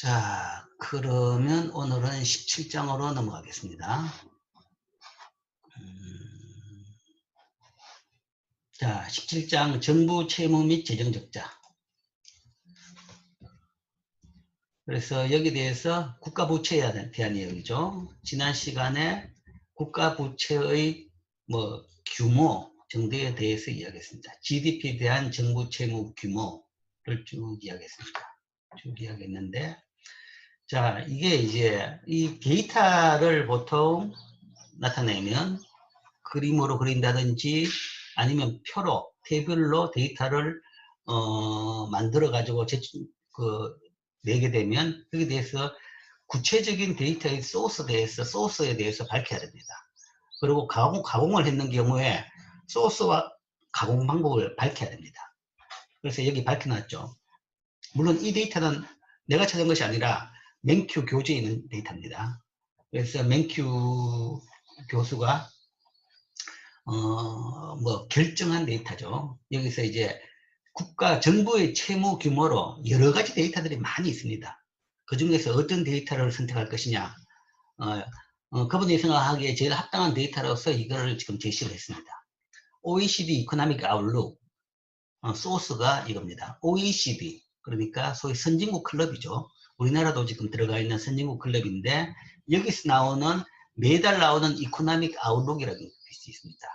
자, 그러면 오늘은 17장으로 넘어가겠습니다. 자, 17장 정부 채무 및 재정 적자. 그래서 여기에 대해서 국가 부채에 대한 이야기죠. 지난 시간에 국가 부채의 규모 정도에 대해서 이야기했습니다. GDP에 대한 정부 채무 규모를 쭉 이야기했습니다. 쭉 이야기했는데, 자, 이게 이제 이 데이터를 보통 나타내면 그림으로 그린다든지 아니면 표로 테이블로 데이터를 만들어 가지고 내게 되면 거기에 대해서 구체적인 데이터의 소스에 대해서 밝혀야 됩니다. 그리고 가공을 했는 경우에 소스와 가공 방법을 밝혀야 됩니다. 그래서 여기 밝혀놨죠. 물론 이 데이터는 내가 찾은 것이 아니라 맹큐 교재에 있는 데이터입니다. 그래서 맹큐 교수가 결정한 데이터죠. 여기서 이제 정부의 채무 규모로 여러 가지 데이터들이 많이 있습니다. 그 중에서 어떤 데이터를 선택할 것이냐. 그분이 생각하기에 제일 합당한 데이터로서 이거를 지금 제시를 했습니다. OECD 이코노믹 아웃룩, 소스가 이겁니다. OECD, 그러니까 소위 선진국 클럽이죠. 우리나라도 지금 들어가 있는 선진국 클럽인데, 여기서 매달 나오는 이코노믹 아웃룩이라는 것이 있습니다.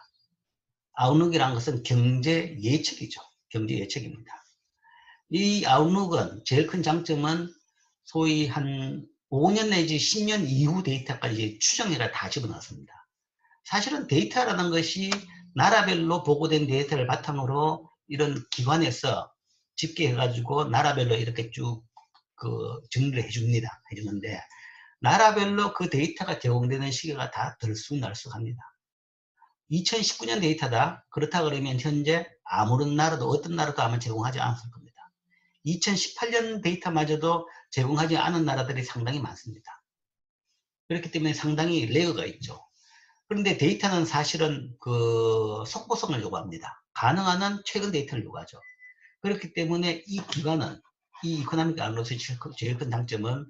아웃룩이라는 것은 경제 예측이죠. 경제 예측입니다. 이 아웃룩은 제일 큰 장점은 소위 한 5년 내지 10년 이후 데이터까지 추정해가 다 집어넣습니다. 사실은 데이터라는 것이 나라별로 보고된 데이터를 바탕으로 이런 기관에서 집계해가지고 나라별로 이렇게 쭉 정리를 해주는데, 나라별로 그 데이터가 제공되는 시기가 다 들쑥날쑥합니다. 2019년 데이터다. 그렇다 그러면 현재 어떤 나라도 아마 제공하지 않았을 겁니다. 2018년 데이터마저도 제공하지 않은 나라들이 상당히 많습니다. 그렇기 때문에 상당히 레어가 있죠. 그런데 데이터는 사실은 속보성을 요구합니다. 가능한 한 최근 데이터를 요구하죠. 그렇기 때문에 이 이코노믹 아웃룩의 제일 큰 장점은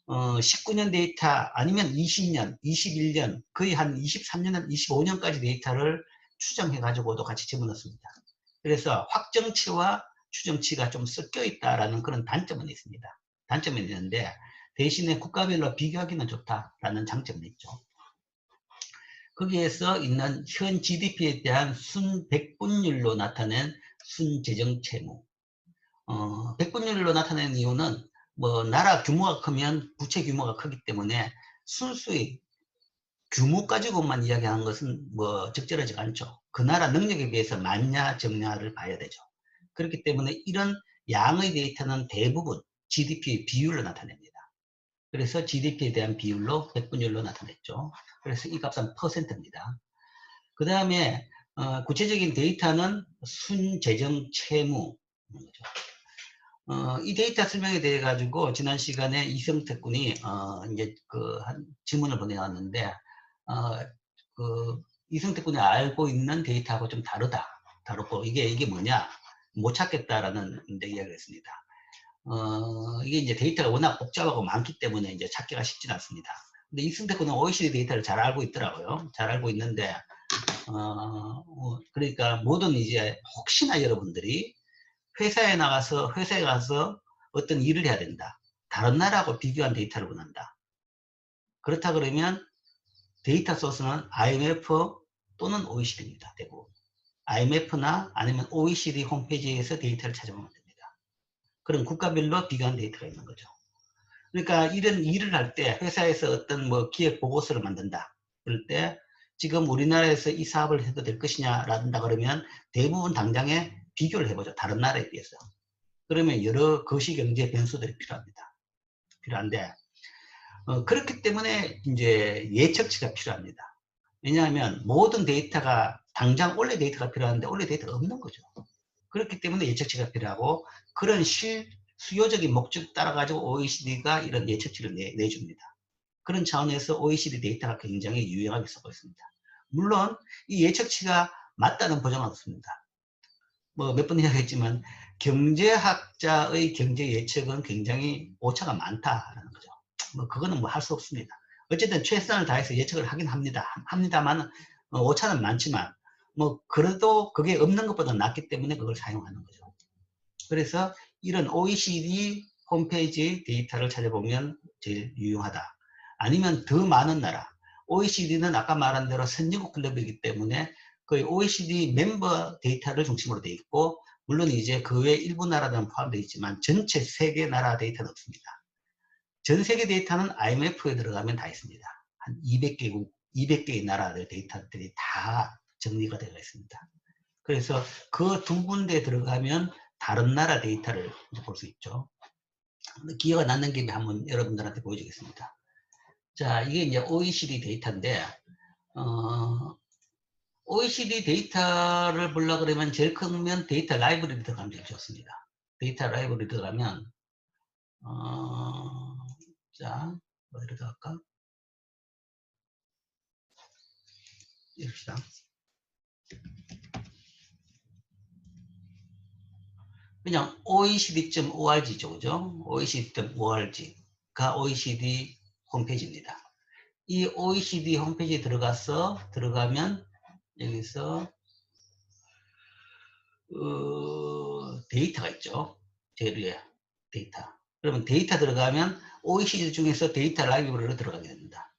19년 데이터 아니면 20년, 21년, 거의 한 23년, 25년까지 데이터를 추정해가지고도 같이 집어넣습니다. 그래서 확정치와 추정치가 좀 섞여 있다라는 그런 단점은 있습니다. 단점은 있는데 대신에 국가별로 비교하기는 좋다라는 장점은 있죠. 거기에서 있는 현 GDP에 대한 순백분율로 나타낸 순재정 채무. 백분율로 나타내는 이유는 나라 규모가 크면 부채 규모가 크기 때문에 순수히 규모 가지고만 이야기하는 것은 적절하지가 않죠. 그 나라 능력에 비해서 많냐 적냐를 봐야 되죠. 그렇기 때문에 이런 양의 데이터는 대부분 GDP의 비율로 나타냅니다. 그래서 GDP에 대한 비율로 백분율로 나타냈죠. 그래서 이 값은 %입니다. 그 다음에 구체적인 데이터는 순재정 채무. 이 데이터 설명에 대해 가지고 지난 시간에 이성택 군이 이제 한 질문을 보내왔는데, 이성택 군이 알고 있는 데이터하고 좀 다르고 이게 뭐냐 못 찾겠다라는 이야기를 했습니다. 이게 이제 데이터가 워낙 복잡하고 많기 때문에 이제 찾기가 쉽진 않습니다. 근데 이성택 군은 OECD 데이터를 잘 알고 있더라고요. 잘 알고 있는데, 그러니까 이제 혹시나 여러분들이 회사에 가서 어떤 일을 해야 된다. 다른 나라하고 비교한 데이터를 원한다. 그렇다 그러면 데이터 소스는 IMF 또는 OECD입니다. 대부분. IMF나 아니면 OECD 홈페이지에서 데이터를 찾아보면 됩니다. 그럼 국가별로 비교한 데이터가 있는 거죠. 그러니까 이런 일을 할 때 회사에서 어떤 기획 보고서를 만든다. 그럴 때 지금 우리나라에서 이 사업을 해도 될 것이냐라든가 그러면 대부분 당장에 비교를 해보죠. 다른 나라에 비해서. 그러면 여러 거시경제 변수들이 필요한데, 그렇기 때문에 이제 예측치가 필요합니다. 왜냐하면 모든 데이터가 당장 올해 데이터가 필요한데 올해 데이터가 없는 거죠. 그렇기 때문에 예측치가 필요하고, 그런 수요적인 목적 따라 가지고 OECD가 이런 예측치를 내줍니다. 그런 차원에서 OECD 데이터가 굉장히 유용하게 쓰고 있습니다. 물론 이 예측치가 맞다는 보장은 없습니다. 몇 번 이야기했지만 경제학자의 경제 예측은 굉장히 오차가 많다라는 거죠. 뭐 그거는 뭐 할 수 없습니다. 어쨌든 최선을 다해서 예측을 하긴 합니다만 오차는 많지만 뭐 그래도 그게 없는 것보다 낫기 때문에 그걸 사용하는 거죠. 그래서 이런 OECD 홈페이지 데이터를 찾아보면 제일 유용하다. 아니면 더 많은 나라. OECD는 아까 말한 대로 선진국 클럽이기 때문에 거의 OECD 멤버 데이터를 중심으로 되어 있고, 물론 이제 그 외 일부 나라들은 포함되어 있지만 전체 세계 나라 데이터는 없습니다. 전 세계 데이터는 IMF에 들어가면 다 있습니다. 한 200개국, 200개의 나라들 데이터들이 다 정리가 되어 있습니다. 그래서 그 두 군데 들어가면 다른 나라 데이터를 볼 수 있죠. 기회가 남는 김에 한번 여러분들한테 보여주겠습니다. 자, 이게 이제 OECD 데이터인데, OECD 데이터를 보려고 그러면 제일 크면 데이터 라이브러리 들어가면 제일 좋습니다. 데이터 라이브러리 들어가면, 자, 어디로 들어갈까? 이럽시다. 그냥 oecd.org죠, 그죠? oecd.org가 OECD 홈페이지입니다. 이 OECD 홈페이지에 들어가면 여기서 데이터가 있죠. 제일 위에 데이터. 그러면 데이터 들어가면 OECD 중에서 데이터 라이브러리로 들어가게 됩니다.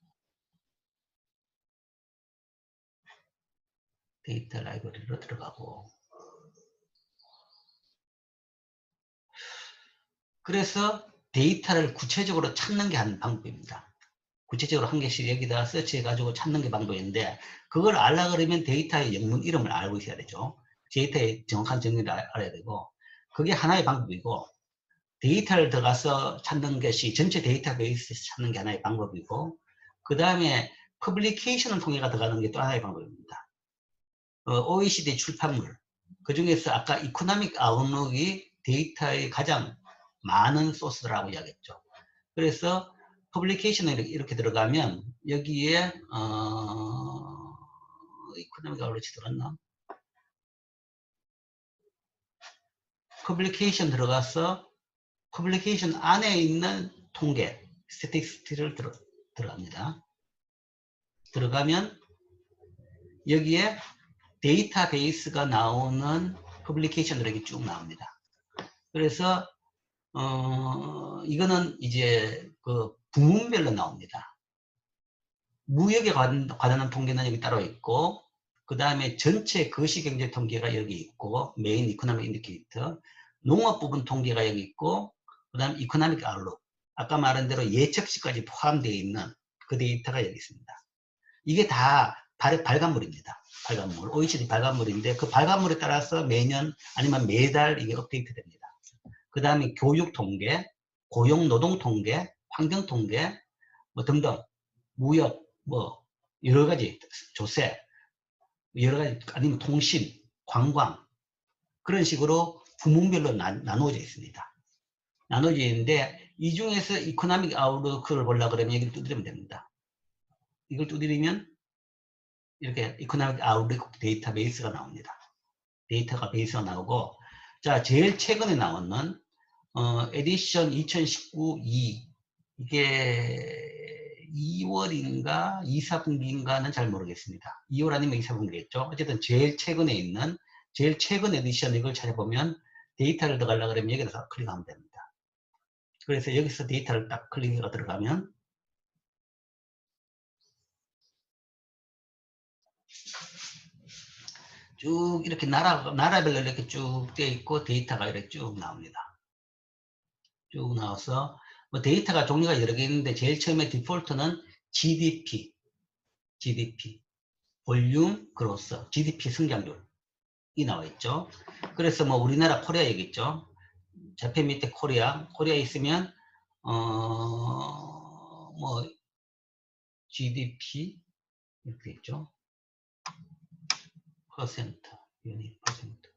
데이터 라이브러리로 들어가고, 그래서 데이터를 구체적으로 찾는 게 한 방법입니다. 구체적으로 한 개씩 여기다 서치해가지고 찾는 게 방법인데, 그걸 알라 그러면 데이터의 영문 이름을 알고 있어야 되죠. 데이터의 정확한 정의를 알아야 되고, 그게 하나의 방법이고, 데이터를 들어가서 찾는 것이 전체 데이터베이스에서 찾는 게 하나의 방법이고, 그 다음에 퍼블리케이션을 통해 들어가는 게 또 하나의 방법입니다. OECD 출판물, 그 중에서 아까 이코노믹 아웃룩이 데이터의 가장 많은 소스라고 이야기했죠. 그래서 퍼블리케이션을 이렇게 들어가면 여기에 이코노믹 아웃룩이 들어갔나? 퍼블리케이션 들어가서 퍼블리케이션 안에 있는 통계, 스태티스틱을 들어갑니다. 들어가면 여기에 데이터베이스가 나오는 퍼블리케이션들이 쭉 나옵니다. 그래서 이거는 이제 그 부문별로 나옵니다. 무역에 관한 통계는 여기 따로 있고, 그 다음에 전체 거시경제 통계가 여기 있고, 메인 이코노믹 인디케이터, 농업 부분 통계가 여기 있고, 그 다음 이코노믹 아웃룩, 아까 말한 대로 예측치까지 포함되어 있는 그 데이터가 여기 있습니다. 이게 다 발간물입니다. 발간물, OECD 발간물인데 그 발간물에 따라서 매년 아니면 매달 이게 업데이트 됩니다. 그 다음에 교육 통계, 고용 노동 통계, 환경 통계, 뭐 등등, 무역, 뭐 여러 가지 조세, 여러 가지 아니면 통신, 관광 그런 식으로 부문별로 나누어져 있습니다. 나누어져 있는데 이 중에서 이코노믹 아웃룩을 보려고 그러면 여기를 두드리면 됩니다. 이걸 두드리면 이렇게 이코노믹 아웃룩 데이터베이스가 나옵니다. 데이터가 베이스가 나오고, 자, 제일 최근에 나오는 에디션 2019-2, 이게 2월인가 2, 4분기인가는 잘 모르겠습니다. 2월 아니면 2, 4분기겠죠. 어쨌든 제일 최근에 있는 제일 최근 에디션 이걸 찾아보면 데이터를 들어가려고 그러면 여기서 클릭하면 됩니다. 그래서 여기서 데이터를 딱 클릭해서 들어가면 쭉 이렇게 나라별로 이렇게 쭉 되어 있고 데이터가 이렇게 쭉 나옵니다. 쭉 나와서 뭐 데이터가 종류가 여러 개 있는데 제일 처음에 디폴트는 GDP, 볼륨 그로스, GDP 성장률이 나와 있죠. 그래서 뭐 우리나라 코리아 얘기했죠. 좌표 밑에 코리아 있으면 뭐 GDP 이렇게 있죠. 퍼센트, 유닛 퍼센트.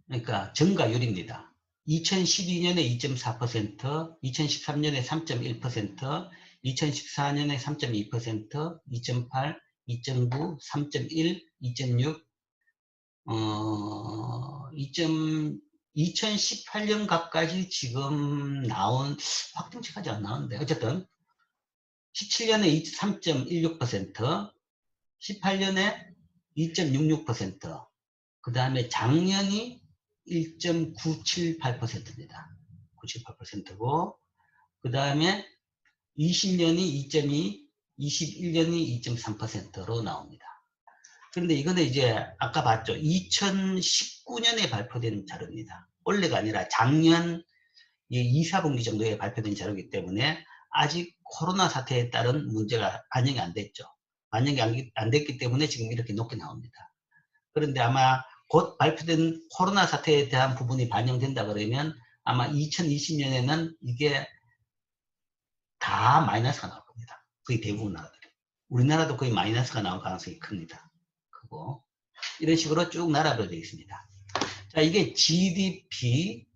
그러니까 증가율입니다. 2012년에 2.4%, 2013년에 3.1%, 2014년에 3.2%, 2.8, 2.9, 3.1, 2.6, 2018년 가까이 지금 나온 확정치까지 안 나오는데 어쨌든 17년에 3.16%, 18년에 2.66%, 그 다음에 작년이 1.978%입니다. 978%고, 그 다음에 20년이 2.2, 21년이 2.3%로 나옵니다. 그런데 이거는 이제 아까 봤죠. 2019년에 발표된 자료입니다. 올해가 아니라 작년 2, 4분기 정도에 발표된 자료이기 때문에 아직 코로나 사태에 따른 문제가 반영이 안 됐죠. 반영이 안 됐기 때문에 지금 이렇게 높게 나옵니다. 그런데 아마 곧 발표된 코로나 사태에 대한 부분이 반영된다 그러면 아마 2020년에는 이게 다 마이너스가 나올 겁니다. 거의 대부분 나라들이. 우리나라도 거의 마이너스가 나올 가능성이 큽니다. 크고 이런 식으로 쭉 나라별로 되어 있습니다. 자, 이게 GDP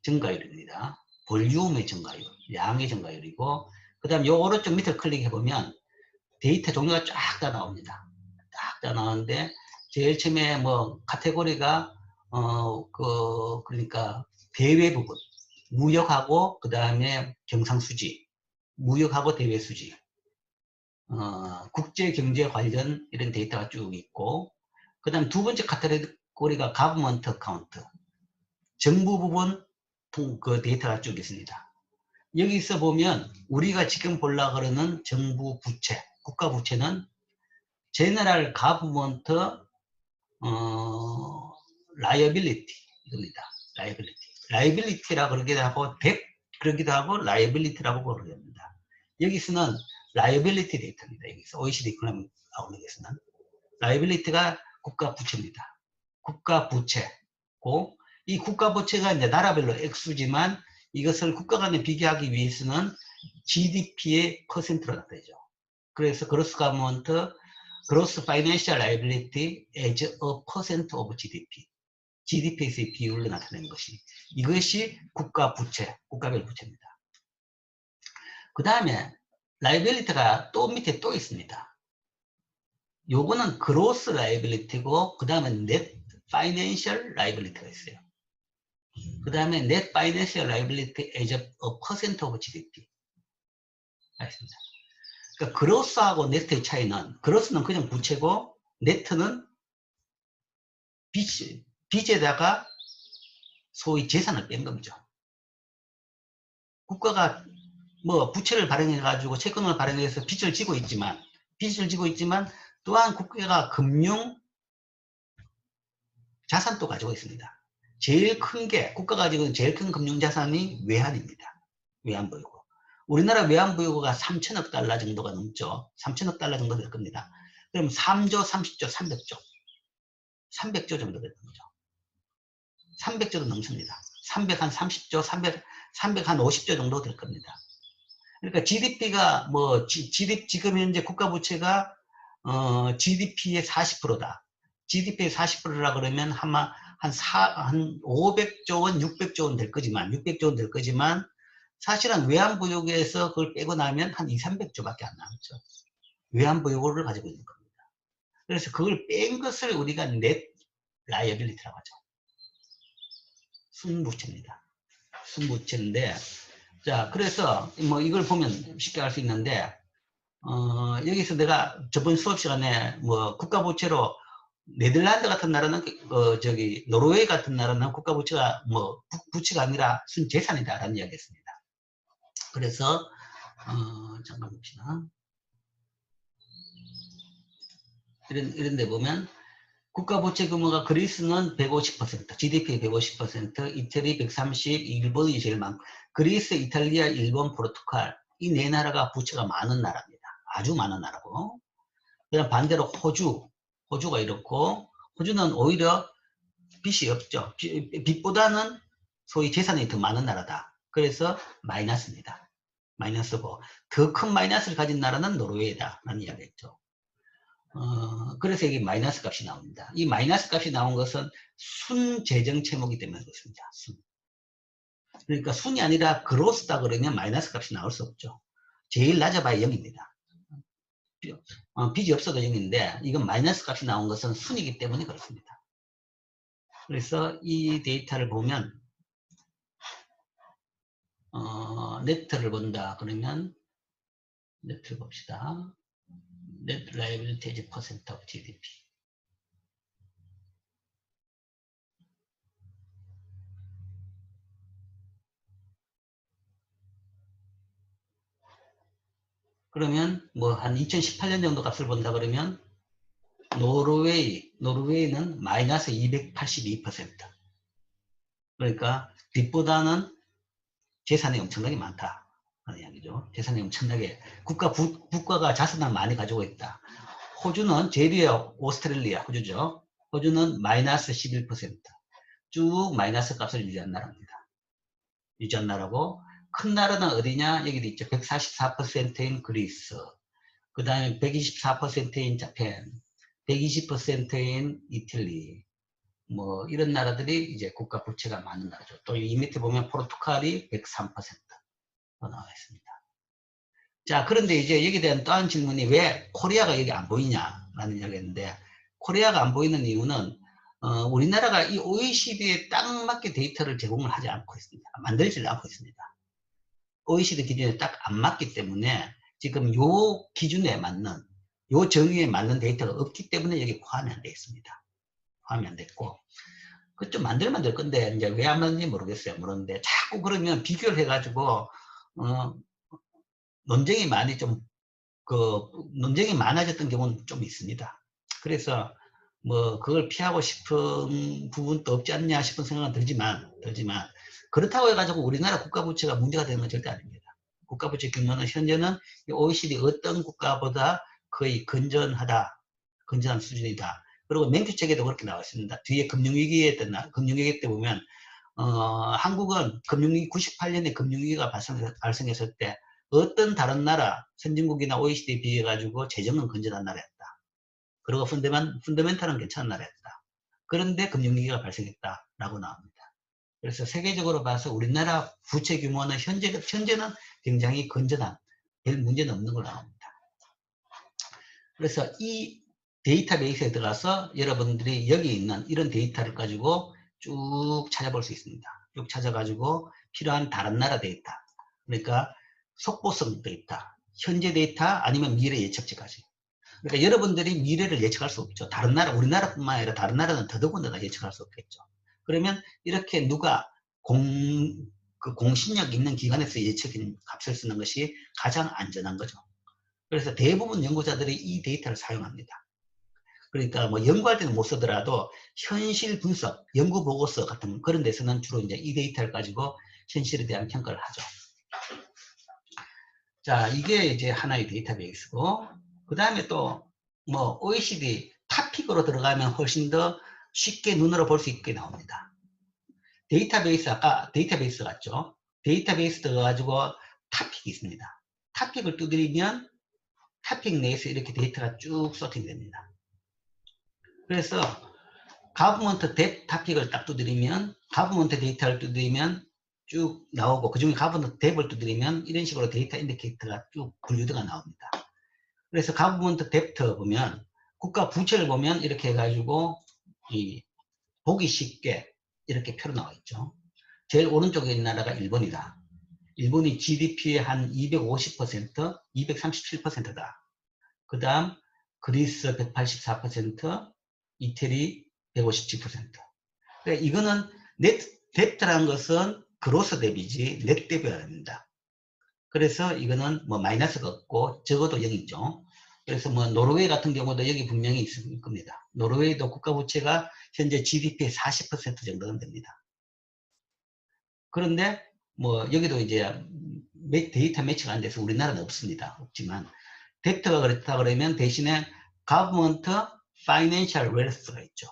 증가율입니다. 볼륨의 증가율, 양의 증가율이고, 그 다음 요 오른쪽 밑을 클릭해보면 데이터 종류가 쫙 다 나옵니다. 쫙 다 나오는데, 제일 처음에 뭐, 카테고리가, 그러니까 대외 부분, 무역하고, 그 다음에 경상수지, 무역하고 대외수지, 국제경제 관련 이런 데이터가 쭉 있고, 그 다음 두 번째 카테고리가 government account, 정부 부분 그 데이터가 쭉 있습니다. 여기서 보면 우리가 지금 보려고 그러는 정부 부채, 국가 부채는 General Government Liability 입니다. Liability라 그러기도 하고 Debt 그러기도 하고 Liability라고 그럽니다. 여기서는 Liability 데이터입니다. 여기서 OECD 이코노믹 아웃룩에서는 Liability가 국가 부채입니다. 국가 부채고 이 국가 부채가 이제 나라별로 액수지만 이것을 국가 간에 비교하기 위해서는 GDP의 퍼센트로 나타내죠. 그래서 Gross Government, Gross Financial Liability as a percent of GDP. GDP에서의 비율로 나타내는 것이 이것이 국가 부채, 국가별 부채입니다. 그 다음에 라이빌리티가 또 밑에 또 있습니다. 요거는 Gross Liability고 그 다음에 Net Financial Liability가 있어요. 그 다음에 Net Financial Liability as a percent of GDP. 알겠습니다. 그러니까 그로스하고 네트의 차이는 그로스는 그냥 부채고 네트는 빚에다가 소위 재산을 뺀 겁니다. 국가가 뭐 부채를 발행해 가지고 채권을 발행해서 빚을 지고 있지만 또한 국가가 금융 자산도 가지고 있습니다. 제일 큰 게 국가가 가지고 있는 제일 큰 금융 자산이 외환입니다. 외환 보유고. 우리나라 외환 보유고가 3천억 달러 정도가 넘죠. 3천억 달러 정도 될 겁니다. 그럼 3조, 30조, 300조. 300조 정도 되는 거죠. 300조도 넘습니다. 300 한 30조, 300 한 50조 정도 될 겁니다. 그러니까 GDP가 뭐 지금 현재 국가 부채가 GDP의 40%다. GDP의 40%라 그러면 아마 한 500조 원, 600조 원 될 거지만 사실은 외환보유고에서 그걸 빼고 나면 한 2, 300조밖에 안 남죠. 외환보유고를 가지고 있는 겁니다. 그래서 그걸 뺀 것을 우리가 net liability라고 하죠. 순부채입니다. 순부채인데, 자, 그래서 뭐 이걸 보면 쉽게 알 수 있는데, 여기서 내가 저번 수업 시간에 뭐 국가부채로 네덜란드 같은 나라는 노르웨이 같은 나라는 국가부채가 뭐 부채가 아니라 순재산이다라는 이야기했습니다. 그래서 잠깐 봅시다. 이런 데 보면 국가부채 규모가 그리스는 150%, GDP의 150%, 이태리 130, 일본이 제일 많고, 그리스, 이탈리아, 일본, 포르투갈 이 네 나라가 부채가 많은 나라입니다. 아주 많은 나라고. 그다음 반대로 호주가 이렇고, 호주는 오히려 빚이 없죠. 빚보다는 소위 재산이 더 많은 나라다. 그래서 마이너스입니다. 마이너스고 더 큰 마이너스를 가진 나라는 노르웨이다라는 이야기겠죠. 그래서 이게 마이너스 값이 나옵니다. 이 마이너스 값이 나온 것은 순재정 채무이기 때문에 그렇습니다. 순. 그러니까 순이 아니라 그로스다 그러면 마이너스 값이 나올 수 없죠. 제일 낮아봐야 0입니다. 빚이 없어도 0인데 이건 마이너스 값이 나온 것은 순이기 때문에 그렇습니다. 그래서 이 데이터를 보면 네트를 본다 그러면 네트를 봅시다. Net liability as percent of GDP. 그러면 뭐 한 2018년 정도 값을 본다 그러면 노르웨이는 마이너스 282%. 그러니까 빚보다는 재산이 엄청나게 많다 하는 이야기죠. 재산이 엄청나게 국가가 자산을 많이 가지고 있다. 호주는 제리어 오스트레일리아 호주죠. 호주는 마이너스 11%. 쭉 마이너스 값을 유지한 나라입니다. 유지한 나라고 큰 나라는 어디냐? 여기도 있죠. 144%인 그리스. 그 다음에 124%인 자펜. 120%인 이탈리. 뭐 이런 나라들이 이제 국가 부채가 많은 나라죠. 또 이 밑에 보면 포르투갈이 103%더 나와 있습니다. 자, 그런데 이제 여기에 대한 또 한 질문이 왜 코리아가 여기 안 보이냐라는 이야기인데, 코리아가 안 보이는 이유는 우리나라가 이 OECD에 딱 맞게 데이터를 제공을 하지 않고 있습니다. 만들지 않고 있습니다. OECD 기준에 딱 안 맞기 때문에 지금 요 기준에 맞는, 요 정의에 맞는 데이터가 없기 때문에 여기 포함이 안 되어 있습니다. 포함이 안 됐고, 그 좀 만들 건데 이제 왜 안 맞는지 모르겠어요. 모르는데 자꾸 그러면 비교를 해가지고 논쟁이 많이 논쟁이 많아졌던 경우는 좀 있습니다. 그래서 뭐 그걸 피하고 싶은 부분도 없지 않냐 싶은 생각은 들지만 그렇다고 해가지고 우리나라 국가 부채가 문제가 되는 건 절대 아닙니다. 국가 부채 규모는 현재는 OECD 어떤 국가보다 거의 건전한 수준이다. 그리고 맹큐책에도 그렇게 나와 있습니다. 뒤에 금융위기 때 보면 한국은 98년에 금융위기가 발생했을 때 어떤 다른 나라, 선진국이나 OECD에 비해 가지고 재정은 건전한 나라였다. 그리고 펀더멘탈은 괜찮은 나라였다. 그런데 금융위기가 발생했다라고 나옵니다. 그래서 세계적으로 봐서 우리나라 부채 규모는 현재는 굉장히 건전한, 별 문제는 없는 걸로 나옵니다. 그래서 이 데이터베이스에 들어가서 여러분들이 여기 있는 이런 데이터를 가지고 쭉 찾아볼 수 있습니다. 쭉 찾아가지고 필요한 다른 나라 데이터, 그러니까 속보성 데이터, 현재 데이터 아니면 미래 예측치까지. 그러니까 여러분들이 미래를 예측할 수 없죠. 다른 나라, 우리나라뿐만 아니라 다른 나라는 더더군다나 예측할 수 없겠죠. 그러면 이렇게 누가 공신력 있는 기관에서 예측인 값을 쓰는 것이 가장 안전한 거죠. 그래서 대부분 연구자들이 이 데이터를 사용합니다. 그러니까 뭐 연구할 때는 못 쓰더라도 현실 분석, 연구 보고서 같은 그런 데서는 주로 이제 이 데이터를 가지고 현실에 대한 평가를 하죠. 자, 이게 이제 하나의 데이터베이스고, 그 다음에 또 뭐 OECD 탑픽으로 들어가면 훨씬 더 쉽게 눈으로 볼 수 있게 나옵니다. 데이터베이스, 아까 데이터베이스 같죠? 데이터베이스 들어가지고 탑픽이 있습니다. 탑픽을 두드리면 탑픽 내에서 이렇게 데이터가 쭉 소팅됩니다. 그래서 가버먼트 뎁 탑픽을 딱 두드리면, 가버먼트 데이터를 두드리면 쭉 나오고, 그 중에 가버먼트 뎁을 두드리면 이런 식으로 데이터 인디케이터가 쭉 분류도가 나옵니다. 그래서 가버먼트 뎁트 보면 국가 부채를 보면 이렇게 해가지고 보기 쉽게 이렇게 표로 나와 있죠. 제일 오른쪽에 있는 나라가 일본이다. 일본이 GDP의 한 250%, 237%다. 그 다음 그리스 184%, 이태리 157%. 그러니까 이거는 뎁트라는 것은 그로스 뎁이지 넷 뎁이 아닙니다. 그래서 이거는 뭐 마이너스가 없고 적어도 0이죠. 그래서 뭐 노르웨이 같은 경우도 여기 분명히 있을 겁니다. 노르웨이도 국가 부채가 현재 GDP의 40% 정도는 됩니다. 그런데 뭐 여기도 이제 데이터 매치가 안 돼서 우리나라는 없습니다. 없지만 뎁트가 그렇다 그러면 대신에 Government Financial Wealth가 있죠.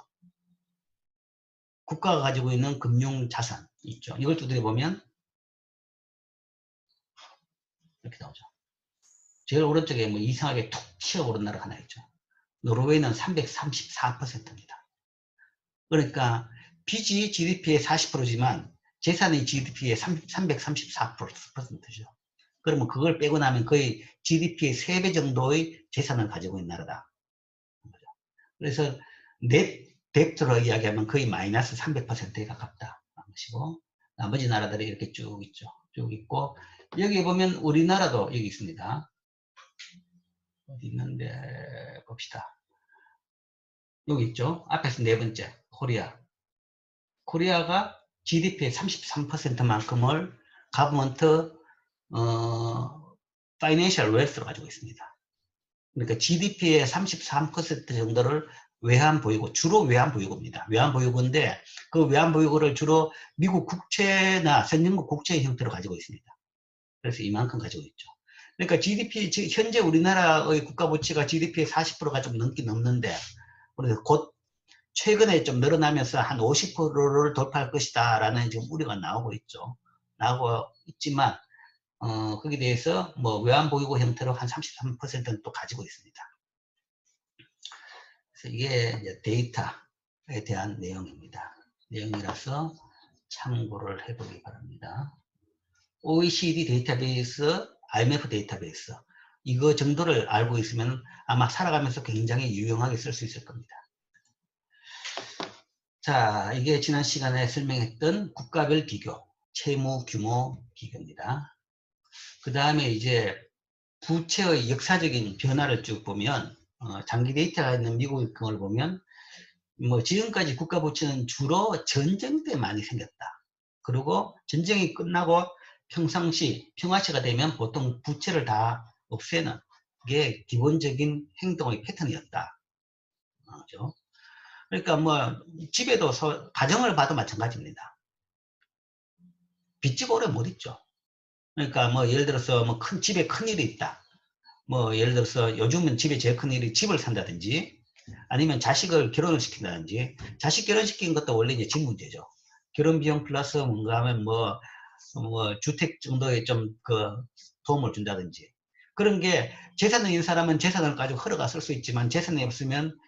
국가가 가지고 있는 금융 자산 있죠. 이걸 두드려 보면 이렇게 나오죠. 제일 오른쪽에 뭐 이상하게 툭 튀어오른 나라가 하나 있죠. 노르웨이는 334%입니다. 그러니까 빚이 GDP의 40%지만 재산이 GDP의 334%죠. 그러면 그걸 빼고 나면 거의 GDP의 3배 정도의 재산을 가지고 있는 나라다. 그래서 벡터로 이야기하면 거의 마이너스 300%에 가깝다. 것이고, 나머지 나라들이 이렇게 쭉 있죠. 쭉 있고, 여기 보면 우리나라도 여기 있습니다. 어디 있는데, 봅시다. 여기 있죠. 앞에서 네 번째, 코리아. 코리아가 GDP의 33%만큼을 가버먼트, 파이낸셜 웨스로 가지고 있습니다. 그러니까 GDP의 33% 정도를 외환보유고, 주로 외환보유고입니다. 외환보유고인데 그 외환보유고를 주로 미국 국채나 선진국 국채의 형태로 가지고 있습니다. 그래서 이만큼 가지고 있죠. 그러니까 GDP, 현재 우리나라의 국가부채가 GDP의 40%가 좀 넘는데, 그래서 곧 최근에 좀 늘어나면서 한 50%를 돌파할 것이다 라는 지금 우려가 나오고 있죠. 나오고 있지만, 거기에 대해서 뭐 외환보유고 형태로 한 33%는 또 가지고 있습니다. 그래서 이게 이제 데이터에 대한 내용입니다. 내용이라서 참고를 해보기 바랍니다. OECD 데이터베이스, IMF 데이터베이스, 이거 정도를 알고 있으면 아마 살아가면서 굉장히 유용하게 쓸 수 있을 겁니다. 자, 이게 지난 시간에 설명했던 국가별 비교, 채무 규모 비교입니다. 그 다음에 이제 부채의 역사적인 변화를 쭉 보면, 장기 데이터가 있는 미국의 경우를 보면, 뭐 지금까지 국가 부채는 주로 전쟁 때 많이 생겼다. 그리고 전쟁이 끝나고 평상시 평화시가 되면 보통 부채를 다 없애는 게 기본적인 행동의 패턴이었다. 그렇죠? 그러니까 뭐 집에도 가정을 봐도 마찬가지입니다. 빚지고 오래 못 있죠. 그러니까 뭐 예를 들어서 뭐 집에 큰 일이 있다. 뭐 예를 들어서 요즘은 집에 제일 큰 일이 집을 산다든지, 아니면 자식을 결혼을 시킨다든지. 자식 결혼시킨 것도 원래 이제 집 문제죠. 결혼 비용 플러스 뭔가 하면 뭐 주택 정도의 좀 도움을 준다든지. 그런 게 재산이 있는 사람은 재산을 가지고 흘러가 쓸 수 있지만, 재산이 없으면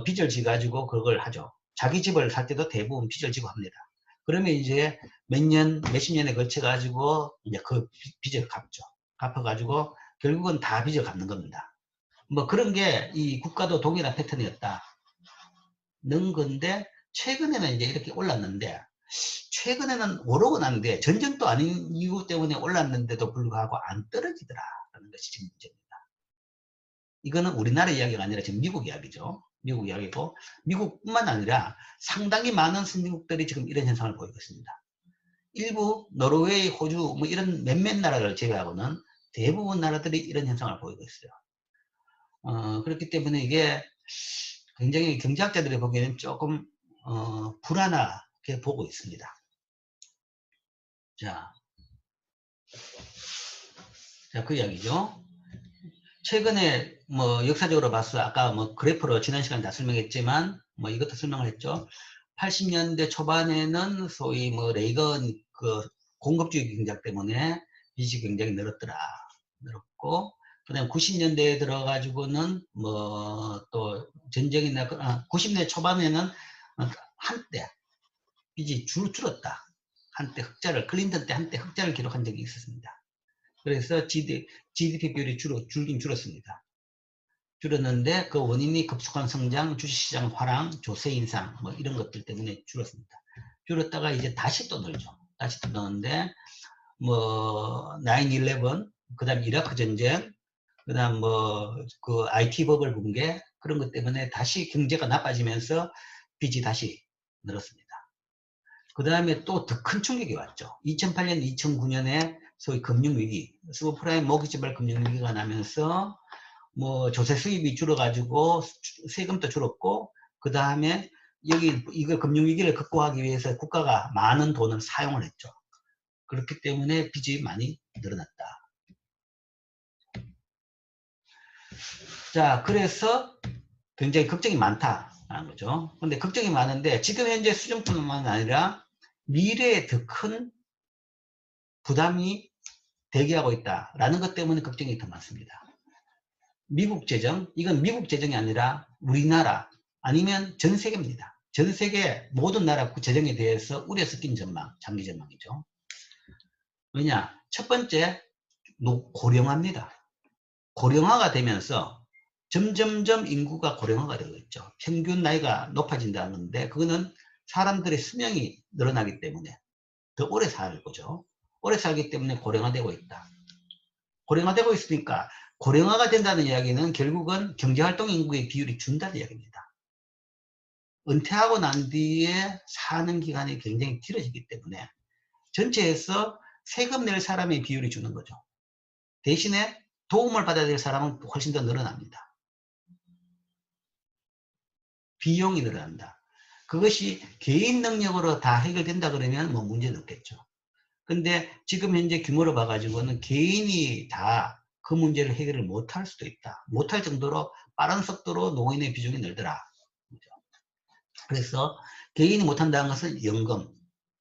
빚을 지 가지고 그걸 하죠. 자기 집을 살 때도 대부분 빚을 지고 합니다. 그러면 이제 몇십 년에 걸쳐 가지고 이제 그 빚을 갚죠. 갚아 가지고 결국은 다 빚을 갚는 겁니다. 뭐 그런 게 이 국가도 동일한 패턴이었다 는 건데, 최근에는 이제 이렇게 올랐는데, 최근에는 오르고 났는데 전쟁도 아닌 이유 때문에 올랐는데도 불구하고 안 떨어지더라라는 것이 지금 문제입니다. 이거는 우리나라 이야기가 아니라 지금 미국 이야기죠. 미국 이야기고, 미국뿐만 아니라 상당히 많은 선진국들이 지금 이런 현상을 보이고 있습니다. 일부 노르웨이, 호주 뭐 이런 몇몇 나라를 제외하고는 대부분 나라들이 이런 현상을 보이고 있어요. 그렇기 때문에 이게 굉장히 경제학자들이 보기에는 조금 불안하게 보고 있습니다. 자, 그 이야기죠. 최근에 뭐 역사적으로 봤어, 아까 뭐 그래프로 지난 시간에 다 설명했지만 뭐 이것도 설명을 했죠. 80년대 초반에는 소위 뭐 레이건 공급주의 경제 때문에 빚이 굉장히 늘었고, 그다음 90년대에 들어가지고는 뭐 또 전쟁이나 90년대 초반에는 한때 빚이 줄었다. 한때 클린턴 때 한때 흑자를 기록한 적이 있었습니다. 그래서 GDP 비율이 줄긴 줄었습니다. 줄었는데 그 원인이 급속한 성장, 주식시장 화랑, 조세 인상 뭐 이런 것들 때문에 줄었습니다. 줄었다가 이제 다시 또 늘죠. 다시 또 늘는데 뭐 9/11, 그다음 이라크 전쟁, 그다음 뭐 IT 버블 붕괴, 그런 것 때문에 다시 경제가 나빠지면서 빚이 다시 늘었습니다. 그 다음에 또 더 큰 충격이 왔죠. 2008년, 2009년에 소위 금융위기, 서브프라임 모기지발 금융위기가 나면서 뭐 조세 수입이 줄어가지고 세금도 줄었고, 그 다음에 이걸 금융위기를 극복하기 위해서 국가가 많은 돈을 사용을 했죠. 그렇기 때문에 빚이 많이 늘어났다. 자, 그래서 굉장히 걱정이 많다라는 거죠. 근데 걱정이 많은데 지금 현재 수준뿐만 아니라 미래에 더 큰 부담이 대기하고 있다라는 것 때문에 걱정이 더 많습니다. 미국 재정, 이건 미국 재정이 아니라 우리나라 아니면 전 세계입니다. 전 세계 모든 나라 재정에 대해서 우려 섞인 전망, 장기 전망이죠. 왜냐? 첫 번째, 고령화입니다. 고령화가 되면서 점점점 인구가 고령화가 되고 있죠. 평균 나이가 높아진다는 건데 그거는 사람들의 수명이 늘어나기 때문에 더 오래 살 거죠. 오래 살기 때문에 고령화되고 있다. 고령화되고 있으니까 고령화가 된다는 이야기는 결국은 경제활동 인구의 비율이 준다는 이야기입니다. 은퇴하고 난 뒤에 사는 기간이 굉장히 길어지기 때문에 전체에서 세금 낼 사람의 비율이 주는 거죠. 대신에 도움을 받아야 될 사람은 훨씬 더 늘어납니다. 비용이 늘어난다. 그것이 개인 능력으로 다 해결된다 그러면 뭐 문제는 없겠죠. 근데 지금 현재 규모로 봐가지고는 개인이 다 그 문제를 해결을 못할 수도 있다. 못할 정도로 빠른 속도로 노인의 비중이 늘더라. 그래서 개인이 못한다는 것은 연금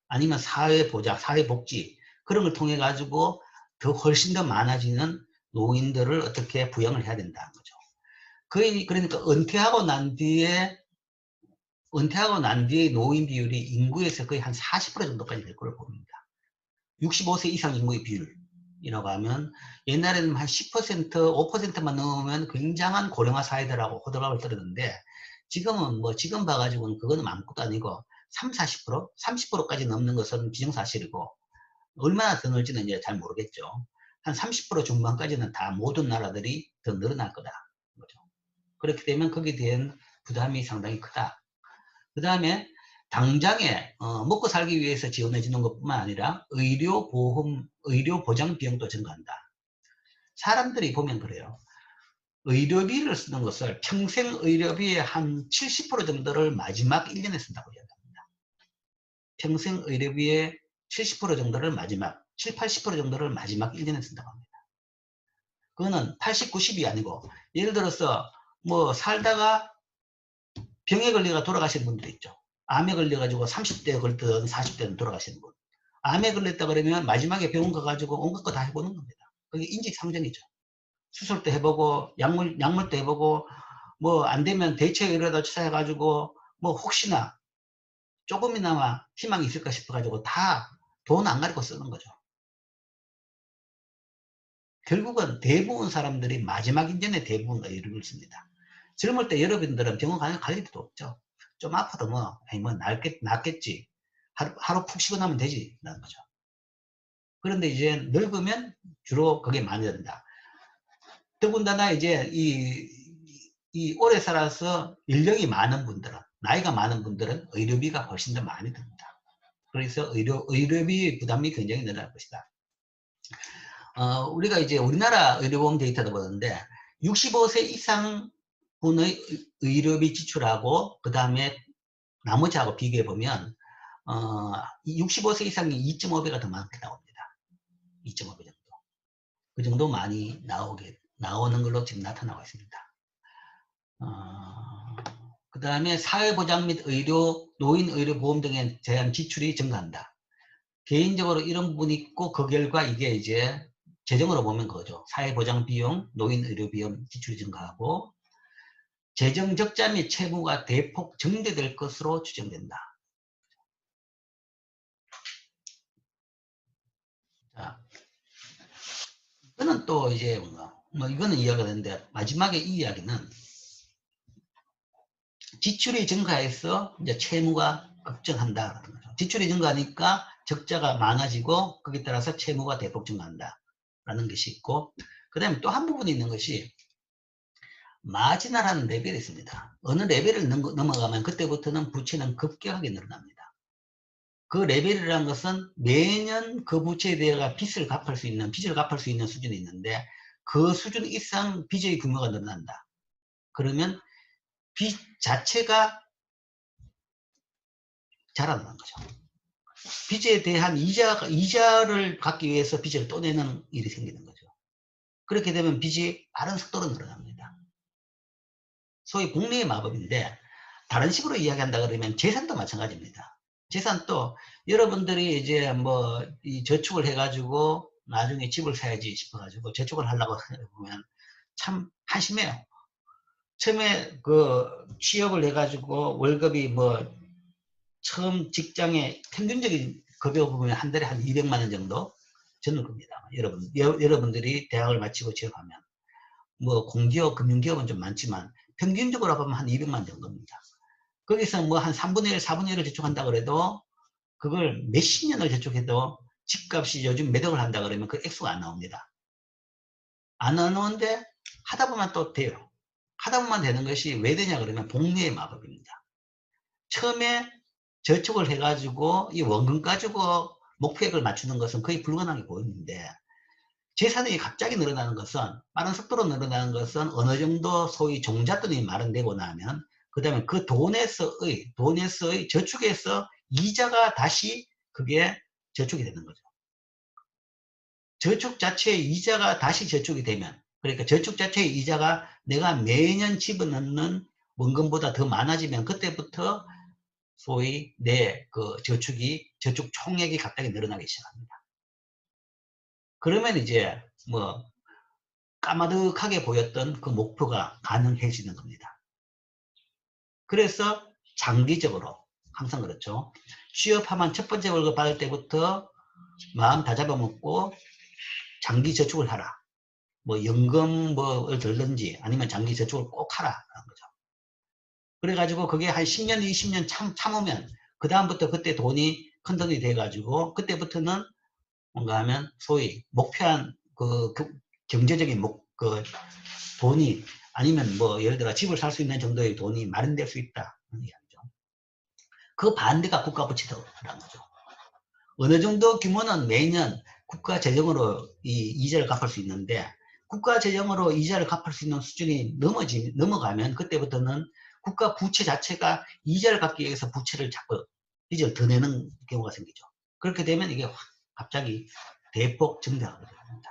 아니면 사회보장, 사회복지 그런 걸 통해 가지고 더 훨씬 더 많아지는 노인들을 어떻게 부양을 해야 된다는 거죠. 그러니까 은퇴하고 난 뒤에 노인 비율이 인구에서 거의 한 40% 정도까지 될 걸로 봅니다. 65세 이상 인구의 비율이라고 하면 옛날에는 한 10%, 5%만 넘으면 굉장한 고령화 사회들하고 호들갑을 떨었는데 지금은 뭐 지금 봐가지고는 그거는 아무것도 아니고 30, 40%, 30%까지 넘는 것은 기정사실이고 얼마나 더 늘지는 이제 잘 모르겠죠. 한 30% 중반까지는 다 모든 나라들이 더 늘어날 거다. 거죠. 그렇게 되면 거기에 대한 부담이 상당히 크다. 그 다음에 당장에 먹고 살기 위해서 지원해 주는 것뿐만 아니라 의료보험, 의료보장 비용도 증가한다. 사람들이 보면 그래요. 의료비를 쓰는 것을 평생 의료비의 한 70% 정도를 마지막 1년에 쓴다고 이야기합니다. 평생 의료비의 70% 정도를 마지막, 7, 80% 정도를 마지막 1년에 쓴다고 합니다. 그거는 80, 90이 아니고 예를 들어서 뭐 살다가 병에 걸려가 돌아가시는 분들이 있죠. 암에 걸려가지고 30대 걸든 40대는 돌아가시는 분. 암에 걸렸다 그러면 마지막에 병원 가가지고 온갖 거 다 해보는 겁니다. 그게 인지상정이죠. 수술도 해보고 약물도 해보고 뭐 안 되면 대체의료도 찾아가지고 뭐 혹시나 조금이나마 희망이 있을까 싶어가지고 다 돈 안 가리고 쓰는 거죠. 결국은 대부분 사람들이 마지막 인전에 대부분 의료를 씁니다. 젊을 때 여러분들은 병원 갈 일도 없죠. 좀 아파도 뭐 낫겠지. 하루 푹 쉬고 나면 되지. 라는 거죠. 그런데 이제 늙으면 주로 그게 많이 된다. 더군다나 이제 이 오래 살아서 연령이 많은 분들은, 나이가 많은 분들은 의료비가 훨씬 더 많이 듭니다. 그래서 의료비 부담이 굉장히 늘어날 것이다. 우리가 이제 우리나라 의료보험 데이터도 보는데 65세 이상 분의 의료비 지출하고 그 다음에 나머지하고 비교해 보면 65세 이상이 2.5배가 더 많게 나옵니다. 2.5배 정도. 그 정도 많이 나오는 걸로 지금 나타나고 있습니다. 그 다음에 사회보장 및 노인 의료보험 등에 대한 지출이 증가한다. 개인적으로 이런 부분이 있고 그 결과 이게 이제 재정으로 보면 그거죠. 사회보장 비용, 노인 의료 비용 지출이 증가하고 재정 적자 및 채무가 대폭 증대될 것으로 추정된다. 자, 이거는 또 이제 뭐 이거는 이해가 되는데 마지막에 이 이야기는 지출이 증가해서 이제 채무가 급증한다. 지출이 증가하니까 적자가 많아지고 거기에 따라서 채무가 대폭 증가한다. 라는 것이 있고 그 다음에 또 한 부분이 있는 것이 마지널하는 레벨이 있습니다. 어느 레벨을 넘어가면 그때부터는 부채는 급격하게 늘어납니다. 그 레벨이라는 것은 매년 그 부채에 대해 빚을 갚을 수 있는 수준이 있는데 그 수준 이상 빚의 규모가 늘어난다. 그러면 빚 자체가 자라나는 거죠. 빚에 대한 이자를 받기 위해서 빚을 또 내는 일이 생기는 거죠. 그렇게 되면 빚이 빠른 속도로 늘어납니다. 소위 복리의 마법인데 다른 식으로 이야기한다 그러면 재산도 마찬가지입니다. 재산도 여러분들이 이제 뭐 이 저축을 해가지고 나중에 집을 사야지 싶어가지고 저축을 하려고 보면 참 한심해요. 처음에 그 취업을 해가지고 월급이 뭐 처음 직장에 평균적인 급여 보면 한 달에 한 200만 원 정도 저는 겁니다. 여러분들이 대학을 마치고 취업하면 뭐 공기업, 금융기업은 좀 많지만 평균적으로 보면 한 200만 정도입니다. 거기서 뭐 한 3분의 1, 4분의 1을 저축한다 그래도 그걸 몇십 년을 저축해도 집값이 요즘 몇 억을 한다 그러면 그 액수가 안 나옵니다. 안 나오는데 하다 보면 또 돼요. 하다 보면 되는 것이 왜 되냐 그러면 복리의 마법입니다. 처음에 저축을 해가지고 이 원금 가지고 목표액을 맞추는 것은 거의 불가능하게 보이는데 재산이 갑자기 늘어나는 것은 빠른 속도로 늘어나는 것은 어느 정도 소위 종잣돈이 마련되고 나면 그 다음에 그 돈에서의 저축에서 이자가 다시 그게 저축이 되는 거죠. 저축 자체의 이자가 다시 저축이 되면 그러니까 저축 자체의 이자가 내가 매년 집어넣는 원금보다 더 많아지면 그때부터 소위 내 그 저축 총액이 갑자기 늘어나기 시작합니다. 그러면 이제 뭐 까마득하게 보였던 그 목표가 가능해지는 겁니다. 그래서 장기적으로 항상 그렇죠. 취업하면 첫 번째 월급 받을 때부터 마음 다 잡아먹고 장기 저축을 하라. 뭐 연금 뭐를 들든지 아니면 장기 저축을 꼭 하라라는 거죠. 그래가지고 그게 한 10년, 20년 참으면 그 다음부터 그때 돈이 큰 돈이 돼가지고 그때부터는 뭔가 하면 소위 목표한 그 경제적인 그 돈이 아니면 뭐 예를 들어 집을 살 수 있는 정도의 돈이 마련될 수 있다. 이야기죠. 그 반대가 국가 부채라는 거죠. 어느 정도 규모는 매년 국가 재정으로 이 이자를 갚을 수 있는데 국가 재정으로 이자를 갚을 수 있는 수준이 넘어가면 그때부터는 국가 부채 자체가 이자를 갚기 위해서 부채를 자꾸 빚을 더 내는 경우가 생기죠. 그렇게 되면 이게 확 갑자기 대폭 증가하게 됩니다.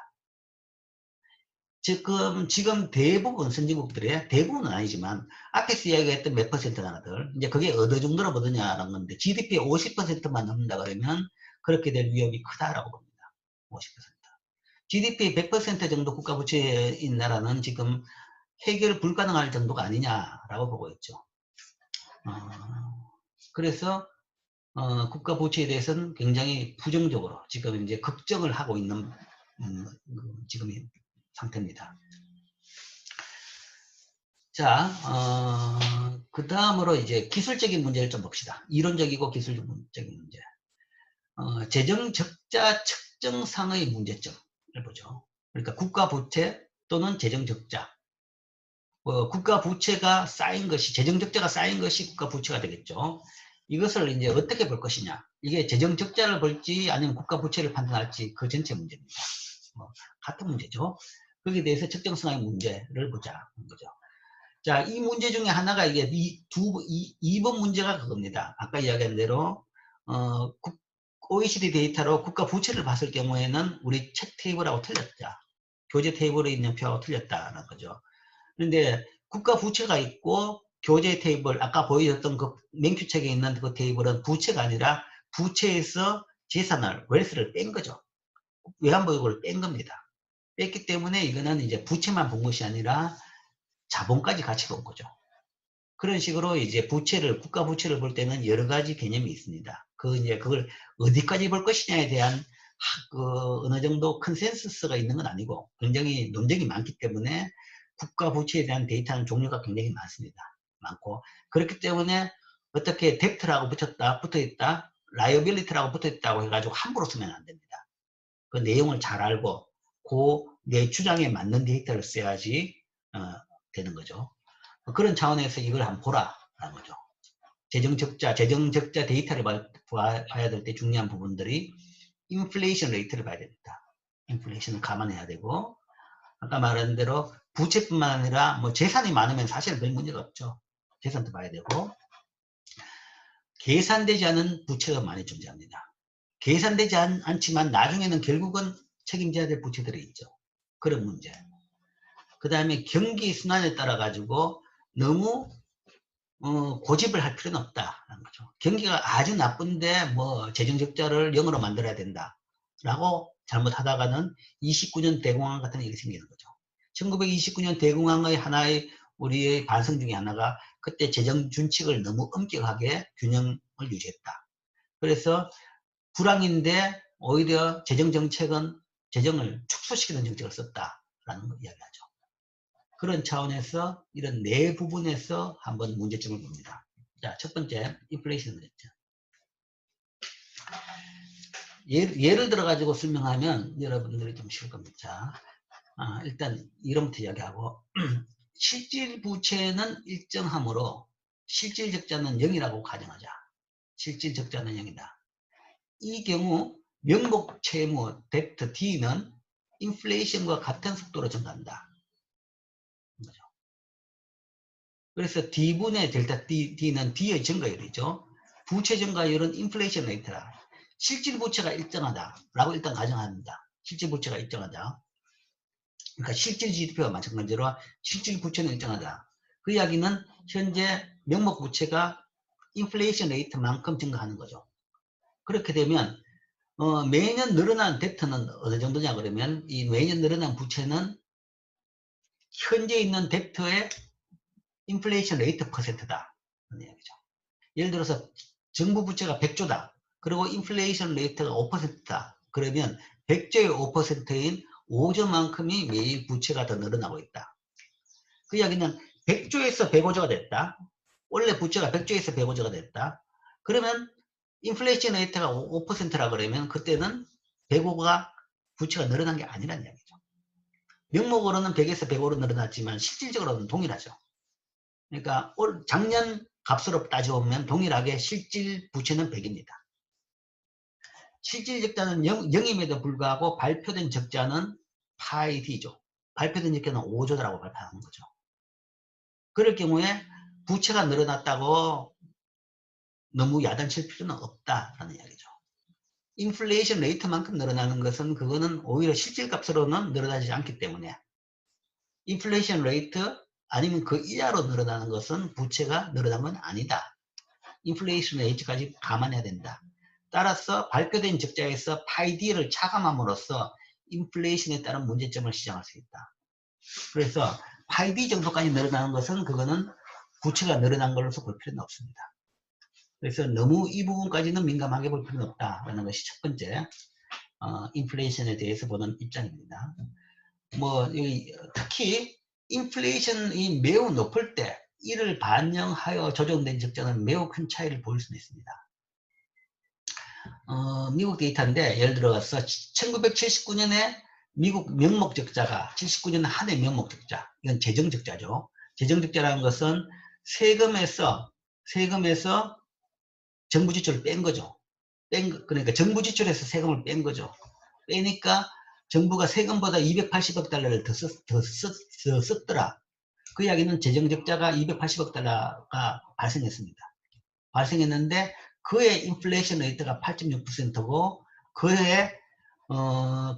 지금 대부분 선진국들의 대부분은 아니지만 앞에서 이야기했던 몇 퍼센트 하나들 이제 그게 어느 정도로 보느냐라는 건데 GDP의 50%만 넘는다 그러면 그렇게 될 위험이 크다라고 봅니다. 50%. GDP 100% 정도 국가 부채인 나라는 지금 해결 불가능할 정도가 아니냐라고 보고 있죠. 그래서 국가 부채에 대해서는 굉장히 부정적으로 지금 이제 걱정을 하고 있는 지금 상태입니다. 자, 그 다음으로 이제 기술적인 문제를 좀 봅시다. 이론적이고 기술적인 문제. 재정 적자 측정상의 문제점을 보죠. 그러니까 국가 부채 또는 재정 적자. 국가 부채가 쌓인 것이, 재정 적자가 쌓인 것이 국가 부채가 되겠죠. 이것을 이제 어떻게 볼 것이냐. 이게 재정 적자를 볼지 아니면 국가 부채를 판단할지 그 전체 문제입니다. 같은 문제죠. 거기에 대해서 측정성의 문제를 보자는 거죠. 자, 이 문제 중에 하나가 이게 2번 문제가 그겁니다. 아까 이야기한 대로, OECD 데이터로 국가 부채를 봤을 경우에는 우리 책 테이블하고 틀렸다. 교재 테이블에 있는 표하고 틀렸다는 거죠. 그런데 국가 부채가 있고 교재 테이블, 아까 보여줬던 그 맹큐책에 있는 그 테이블은 부채가 아니라 부채에서 재산을, 웰스를 뺀 거죠. 외환보유고를 뺀 겁니다. 뺐기 때문에 이거는 이제 부채만 본 것이 아니라 자본까지 같이 본 거죠. 그런 식으로 이제 국가 부채를 볼 때는 여러 가지 개념이 있습니다. 그걸 어디까지 볼 것이냐에 대한 어느 정도 컨센서스가 있는 건 아니고 굉장히 논쟁이 많기 때문에 국가 부채에 대한 데이터는 종류가 굉장히 많습니다. 많고. 그렇기 때문에 어떻게 뎁트라고 붙어 있다, 라이어빌리티라고 붙어 있다고 해가지고 함부로 쓰면 안 됩니다. 그 내용을 잘 알고 내 주장에 맞는 데이터를 써야지 되는 거죠. 그런 차원에서 이걸 한번 보라라는 거죠. 재정 적자 데이터를 봐야 될 때 중요한 부분들이 인플레이션 레이트를 봐야 됩니다. 인플레이션을 감안해야 되고 아까 말한 대로 부채뿐만 아니라 뭐 재산이 많으면 사실 별 문제가 없죠. 재산도 봐야 되고 계산되지 않은 부채가 많이 존재합니다. 계산되지 않지만 나중에는 결국은 책임져야 될 부채들이 있죠. 그런 문제. 그 다음에 경기 순환에 따라 가지고 너무 고집을 할 필요는 없다라는 거죠. 경기가 아주 나쁜데 뭐 재정 적자를 0으로 만들어야 된다라고 잘못하다가는 29년 대공황 같은 일이 생기는 거죠. 1929년 대공황의 하나의 우리의 반성 중에 하나가 그때 재정 준칙을 너무 엄격하게 균형을 유지했다. 그래서 불황인데 오히려 재정 정책은 재정을 축소시키는 정책을 썼다라는 걸 이야기하죠. 그런 차원에서 이런 네 부분에서 한번 문제점을 봅니다. 자, 첫 번째, 인플레이션 레이트. 예를 들어 가지고 설명하면 여러분들이 좀 쉬울 겁니다. 자, 일단 이름부터 이야기하고 실질 부채는 일정하므로 실질 적자는 0이라고 가정하자. 실질 적자는 0이다. 이 경우 명목 채무 덱트 D는 인플레이션과 같은 속도로 증가한다. 그래서 D분의 델타 D는 D의 증가율이죠. 부채 증가율은 인플레이션 레이트라. 실질 부채가 일정하다라고 일단 가정합니다. 실질 부채가 일정하다. 그러니까 실질 GDP와 마찬가지로 실질 부채는 일정하다. 그 이야기는 현재 명목 부채가 인플레이션 레이트만큼 증가하는 거죠. 그렇게 되면 매년 늘어난 덱트는 어느 정도냐 그러면 이 매년 늘어난 부채는 현재 있는 덱트의 인플레이션 레이트 퍼센트다. 그런 이야기죠. 예를 들어서 정부 부채가 100조다. 그리고 인플레이션 레이트가 5%다. 그러면 100조의 5%인 5조만큼이 매일 부채가 더 늘어나고 있다. 그 이야기는 100조에서 105조가 됐다. 원래 부채가 100조에서 105조가 됐다. 그러면 인플레이션 레이트가 5%라 그러면 그때는 105가 부채가 늘어난 게 아니란 이야기죠. 명목으로는 100에서 105로 늘어났지만 실질적으로는 동일하죠. 그러니까 작년 값으로 따져보면 동일하게 실질 부채는 100입니다. 실질 적자는 0임에도 불구하고 발표된 적자는 파이 D죠. 발표된 적자는 5조라고 발표하는 거죠. 그럴 경우에 부채가 늘어났다고 너무 야단칠 필요는 없다라는 이야기죠. 인플레이션 레이트만큼 늘어나는 것은 그거는 오히려 실질값으로는 늘어나지 않기 때문에 인플레이션 레이트 아니면 그 이하로 늘어나는 것은 부채가 늘어난 건 아니다. 인플레이션 레이트까지 감안해야 된다. 따라서 발표된 적자에서 파이 D를 차감함으로써 인플레이션에 따른 문제점을 시정할 수 있다. 그래서 파이 D 정도까지 늘어나는 것은 그거는 부채가 늘어난 걸로서 볼 필요는 없습니다. 그래서 너무 이 부분까지는 민감하게 볼 필요는 없다라는 것이 첫 번째 인플레이션에 대해서 보는 입장입니다. 특히 인플레이션이 매우 높을 때 이를 반영하여 조정된 적자는 매우 큰 차이를 보일 수도 있습니다. 미국 데이터인데 예를 들어서 1979년에 미국 명목 적자가 79년 한 해 명목 적자, 이건 재정 적자죠. 재정 적자라는 것은 세금에서 정부 지출을 뺀 거죠. 그러니까 정부 지출에서 세금을 뺀 거죠. 빼니까 정부가 세금보다 280억 달러를 더 썼더라. 그 이야기는 재정 적자가 280억 달러가 발생했습니다. 발생했는데 그의 인플레이션 레이트가 8.6%고 그해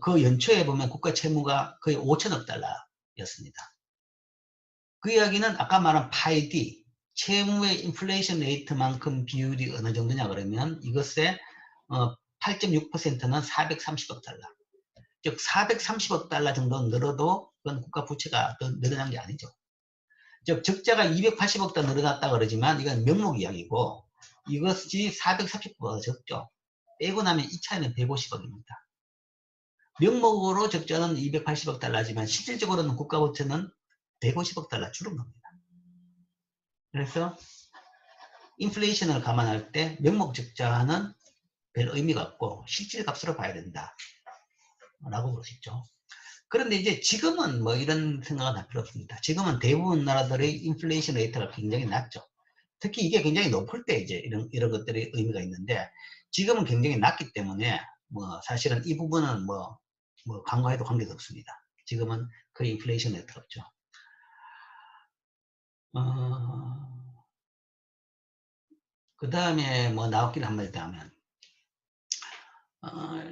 그 연초에 보면 국가 채무가 거의 5천억 달러였습니다. 그 이야기는 아까 말한 파이 D 채무의 인플레이션 레이트만큼 비율이 어느 정도냐 그러면 이것의 8.6%는 430억 달러. 즉 430억 달러 정도 늘어도 그건 국가 부채가 더 늘어난 게 아니죠. 즉 적자가 280억 달러 늘어났다 그러지만 이건 명목 이야기고 이것이 430억보다 적죠. 빼고 나면 이 차이는 150억입니다. 명목으로 적자는 280억 달러지만 실질적으로는 국가 부채는 150억 달러 줄은 겁니다. 그래서 인플레이션을 감안할 때 명목 적자는 별 의미가 없고 실질값으로 봐야 된다 라고 볼 수 있죠. 그런데 이제 지금은 이런 생각은 할 필요 없습니다. 지금은 대부분 나라들의 인플레이션 레이트가 굉장히 낮죠. 특히 이게 굉장히 높을 때 이제 이런 것들이 의미가 있는데 지금은 굉장히 낮기 때문에 사실은 이 부분은 간과해도 관계가 없습니다. 지금은 거의 인플레이션 레이트가 없죠. 그 다음에 나왔긴 한마디 더 하면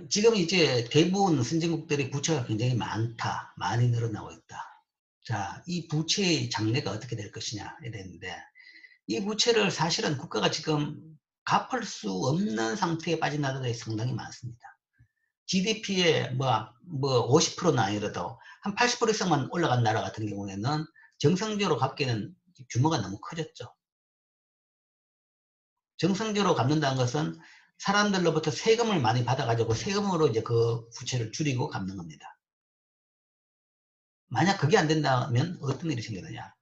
지금 이제 대부분 선진국들이 부채가 굉장히 많이 늘어나고 있다. 자, 이 부채의 장래가 어떻게 될 것이냐 이랬는데 이 부채를 사실은 국가가 지금 갚을 수 없는 상태에 빠진 나라들이 상당히 많습니다. GDP의 50%는 아니라도 한 80% 이상만 올라간 나라 같은 경우에는 정상적으로 갚기는 규모가 너무 커졌죠. 정상적으로 갚는다는 것은 사람들로부터 세금을 많이 받아가지고 세금으로 이제 그 부채를 줄이고 갚는 겁니다. 만약 그게 안 된다면 어떤 일이 생기느냐.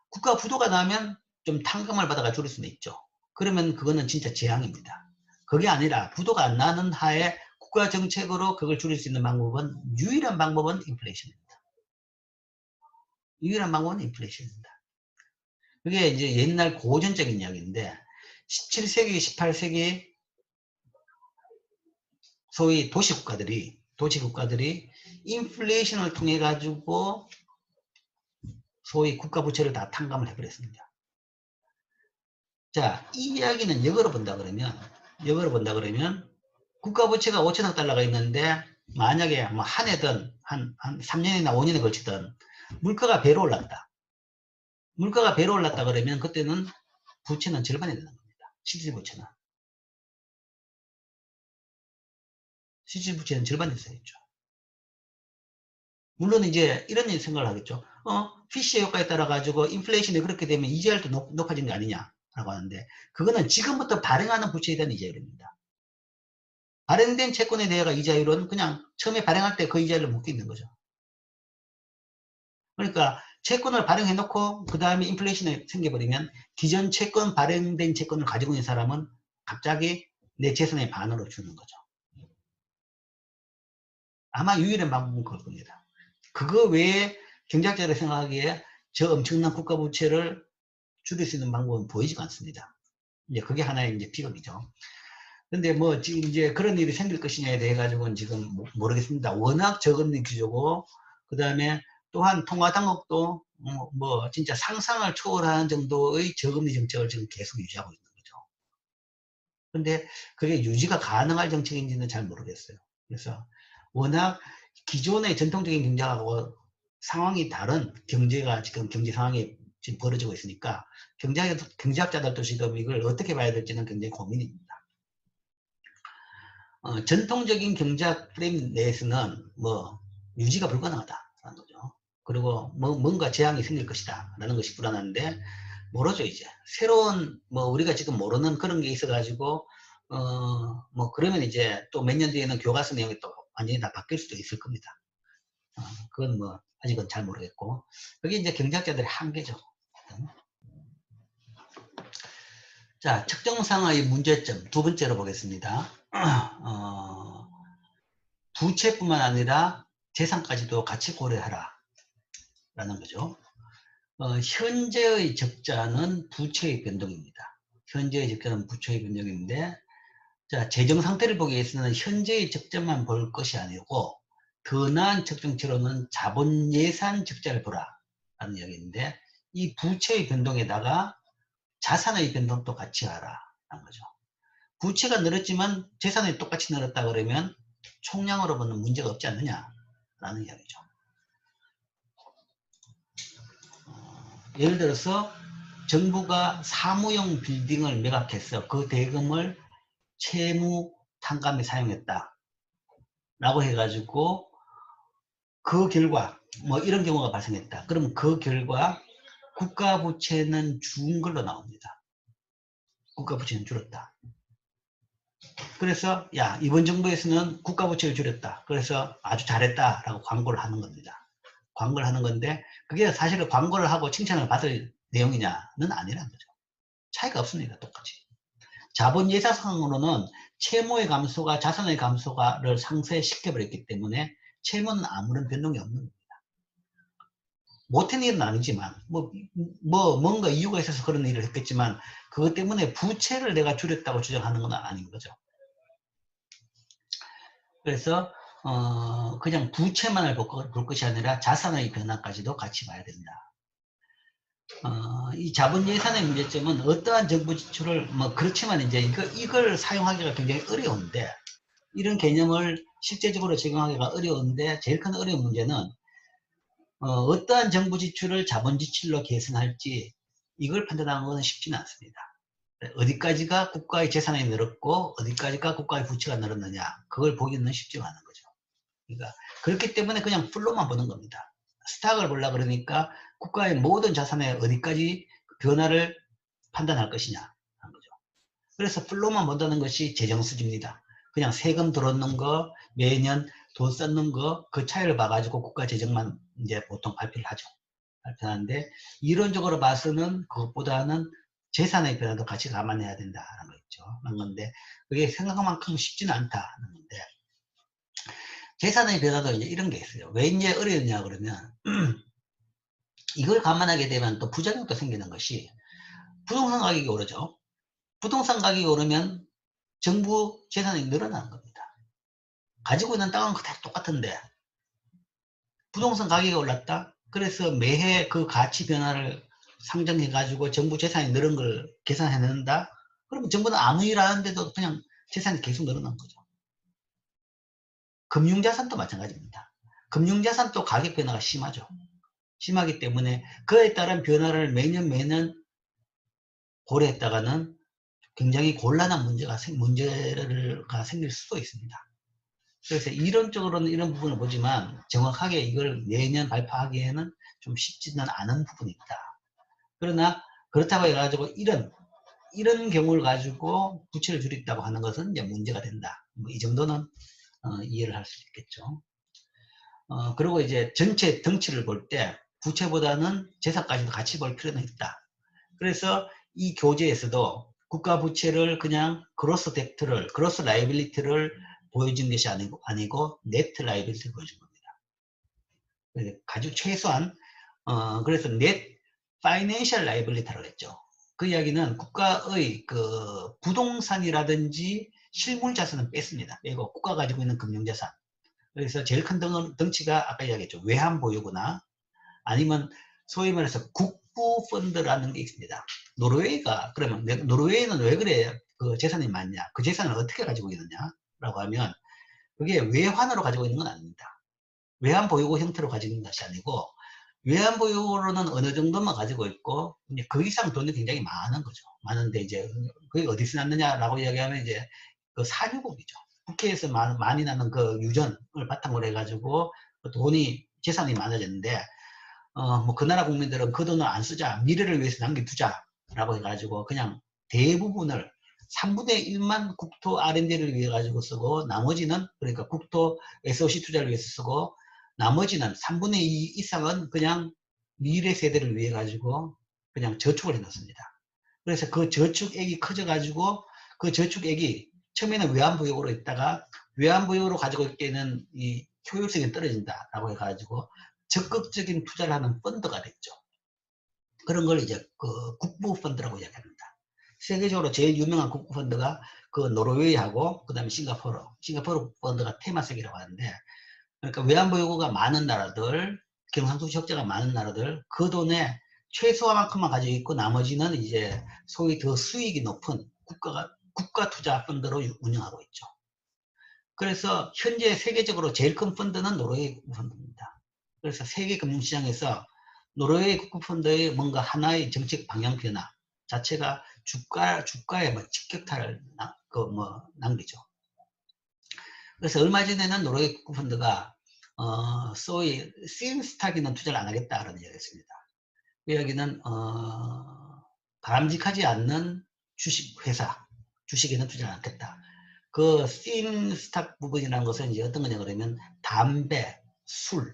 국가 부도가 나면 좀 탕감을 받아가 줄일 수는 있죠. 그러면 그거는 진짜 재앙입니다. 그게 아니라 부도가 안 나는 하에 국가 정책으로 그걸 줄일 수 있는 방법은 유일한 방법은 인플레이션입니다. 유일한 방법은 인플레이션입니다. 그게 이제 옛날 고전적인 이야기인데 17세기, 18세기 소위 도시국가들이 인플레이션을 통해 가지고 소위 국가 부채를 다 탕감을 해버렸습니다. 자, 이 이야기는 역으로 본다 그러면 국가 부채가 5천억 달러가 있는데 만약에 뭐 한 해든 한 3년이나 5년에 걸치든 물가가 배로 올랐다. 물가가 배로 올랐다 그러면 그때는 부채는 절반이 되는 겁니다. 실질 부채는. 실질 부채는 절반이 되어야죠. 물론 이제 이런 생각을 하겠죠. 피쉬 효과에 따라 가지고 인플레이션이 그렇게 되면 이자율도 높아진 게 아니냐라고 하는데 그거는 지금부터 발행하는 부채에 대한 이자율입니다. 발행된 채권에 대한 이자율은 그냥 처음에 발행할 때 그 이자율을 묶여 있는 거죠. 그러니까 채권을 발행해 놓고 그 다음에 인플레이션이 생겨버리면 기존 채권 발행된 채권을 가지고 있는 사람은 갑자기 내 재산의 반으로 주는 거죠. 아마 유일한 방법은 그럴 겁니다. 그거 외에 경제학자들이 생각하기에 저 엄청난 국가 부채를 줄일 수 있는 방법은 보이지가 않습니다. 이제 그게 하나의 이제 비극이죠. 근데 뭐 지금 이제 그런 일이 생길 것이냐에 대해 가지고는 지금 모르겠습니다. 워낙 저금리 규제고 그 다음에 또한 통화당국도 뭐 진짜 상상을 초월하는 정도의 저금리 정책을 지금 계속 유지하고 있는 거죠. 근데 그게 유지가 가능할 정책인지는 잘 모르겠어요. 그래서 워낙 기존의 전통적인 경제하고 상황이 다른 경제가 지금 경제 상황이 지금 벌어지고 있으니까 경제학자들도 지금 이걸 어떻게 봐야 될지는 굉장히 고민입니다. 전통적인 경제학 프레임 내에서는 뭐 유지가 불가능하다라는 거죠. 그리고 뭔가 재앙이 생길 것이다 라는 것이 불안한데 모르죠. 이제 새로운 뭐 우리가 지금 모르는 그런 게 있어 가지고 뭐 그러면 이제 또 몇 년 뒤에는 교과서 내용이 또 완전히 다 바뀔 수도 있을 겁니다. 그건 뭐 아직은 잘 모르겠고 그게 이제 경제학자들의 한계죠. 자, 측정상의 문제점 두 번째로 보겠습니다. 부채뿐만 아니라 재산까지도 같이 고려하라 라는 거죠. 현재의 적자는 부채의 변동입니다. 현재의 적자는 부채의 변동인데 자, 재정 상태를 보기 위해서는 현재의 적자만 볼 것이 아니고 더 나은 측정치로는 자본 예산 적자를 보라 라는 이야기인데 이 부채의 변동에다가 자산의 변동도 같이 하라 라는 거죠. 부채가 늘었지만 재산이 똑같이 늘었다 그러면 총량으로 보는 문제가 없지 않느냐라는 이야기죠. 예를 들어서 정부가 사무용 빌딩을 매각해서 그 대금을 채무 탕감에 사용했다 라고 해가지고 그 결과 뭐 이런 경우가 발생했다. 그럼 그 결과 국가 부채는 준 걸로 나옵니다. 국가 부채는 줄었다. 그래서 야 이번 정부에서는 국가 부채를 줄였다. 그래서 아주 잘했다라고 광고를 하는 겁니다. 광고를 하는 건데 그게 사실은 광고를 하고 칭찬을 받을 내용이냐는 아니라는 거죠. 차이가 없습니다. 똑같이. 자본 예사상으로는 채무의 감소가 자산의 감소가를 상쇄시켜버렸기 때문에 채무는 아무런 변동이 없는 겁니다. 못한 일은 아니지만 뭔가 이유가 있어서 그런 일을 했겠지만 그것 때문에 부채를 내가 줄였다고 주장하는 건 아닌 거죠. 그래서 그냥 부채만을 볼 것이 아니라 자산의 변화까지도 같이 봐야 된다. 이 자본 예산의 문제점은 어떠한 정부 지출을 그렇지만 이제 이걸 사용하기가 굉장히 어려운데 이런 개념을 실제적으로 적용하기가 어려운데 제일 큰 어려운 문제는 어떠한 정부 지출을 자본 지출로 계산할지 이걸 판단하는 것은 쉽지는 않습니다. 어디까지가 국가의 재산이 늘었고 어디까지가 국가의 부채가 늘었느냐 그걸 보기는 쉽지가 않은 거죠. 그러니까 그렇기 때문에 그냥 풀로만 보는 겁니다. 스탁을 보려고 그러니까 국가의 모든 자산에 어디까지 변화를 판단할 것이냐 하는 거죠. 그래서 풀로만 본다는 것이 재정수지입니다. 그냥 세금 들어오는 거 매년 돈 썼는 거, 그 차이를 봐가지고 국가 재정만 이제 보통 발표를 하죠. 발표하는데, 이론적으로 봐서는 그것보다는 재산의 변화도 같이 감안해야 된다는 거 있죠. 그런 건데, 그게 생각만큼 쉽지는 않다는 건데, 재산의 변화도 이제 이런 게 있어요. 왜 이제 어려웠냐 그러면, 이걸 감안하게 되면 또 부작용도 생기는 것이, 부동산 가격이 오르죠. 부동산 가격이 오르면 정부 재산이 늘어나는 겁니다. 가지고 있는 땅은 그대로 똑같은데 부동산 가격이 올랐다? 그래서 매해 그 가치 변화를 상정해 가지고 정부 재산이 늘은 걸 계산해 낸다? 그러면 정부는 아무 일 안 하는데도 그냥 재산이 계속 늘어난 거죠. 금융자산도 마찬가지입니다. 금융자산도 가격 변화가 심하죠. 심하기 때문에 그에 따른 변화를 매년 고려했다가는 굉장히 곤란한 문제가 생길 수도 있습니다. 그래서 이론적으로는 이런 부분을 보지만 정확하게 이걸 내년 발표하기에는 좀 쉽지는 않은 부분이 있다. 그러나 그렇다고 해가지고 이런 경우를 가지고 부채를 줄였다고 하는 것은 이제 문제가 된다. 뭐 이 정도는 이해를 할 수 있겠죠. 그리고 이제 전체 덩치를 볼 때 부채보다는 재산까지도 같이 볼 필요는 있다. 그래서 이 교재에서도 국가 부채를 그냥 그로스 뎁트를, 그로스 라이빌리티를 보여준 것이 아니고 네트 라이빌리티를 보여준 겁니다. 아주 최소한 그래서 넷 파이낸셜 라이빌리티라고 했죠. 그 이야기는 국가의 그 부동산이라든지 실물 자산은 뺐습니다. 빼고 국가 가지고 있는 금융자산. 그래서 제일 큰 덩치가 아까 이야기했죠. 외환 보유고나 아니면 소위 말해서 국부 펀드라는 게 있습니다. 노르웨이가 그러면 노르웨이는 왜 그래 그 재산이 많냐? 그 재산을 어떻게 가지고 있느냐라고 하면 그게 외환으로 가지고 있는 건 아닙니다. 외환 보유고 형태로 가지고 있는 것이 아니고 외환 보유고로는 어느 정도만 가지고 있고 이제 그 이상 돈이 굉장히 많은 거죠. 많은데 이제 그게 어디서 났느냐라고 이야기하면 이제 그 산유국이죠. 국회에서 많이 나는 그 유전을 바탕으로 해가지고 돈이 재산이 많아졌는데 뭐 그 나라 국민들은 그 돈을 안 쓰자 미래를 위해서 남겨두자라고 해가지고 그냥 대부분을 3분의 1만 국토 R&D를 위해 가지고 쓰고 나머지는 그러니까 국토 SOC 투자를 위해서 쓰고 나머지는 3분의 2 이상은 그냥 미래 세대를 위해 가지고 그냥 저축을 해놨습니다. 그래서 그 저축액이 커져 가지고 그 저축액이 처음에는 외환부역으로 있다가 외환부역으로 가지고 있기에는 이 효율성이 떨어진다라고 해가지고 적극적인 투자를 하는 펀드가 됐죠. 그런 걸 이제 그 국부 펀드라고 이야기합니다. 세계적으로 제일 유명한 국부 펀드가 그 노르웨이하고 그다음에 싱가포르 펀드가 테마색이라고 하는데 그러니까 외환보유고가 많은 나라들, 경상수지 적자가 많은 나라들 그 돈에 최소한만큼만 가지고 있고 나머지는 이제 소위 더 수익이 높은 국가 투자 펀드로 운영하고 있죠. 그래서 현재 세계적으로 제일 큰 펀드는 노르웨이 펀드입니다. 그래서 세계 금융시장에서 노르웨이 국부펀드의 뭔가 하나의 정책 방향 변화 자체가 주가에 뭐 직격탄을 남기죠. 그래서 얼마 전에는 노르웨이 국부펀드가 소위 싱스탁에는 투자를 안 하겠다라는 이야기를 했습니다. 그 이야기는 바람직하지 않는 주식에는 투자를 않겠다. 그 싱스탁 부분이라는 것은 이제 어떤 거냐 그러면 담배, 술,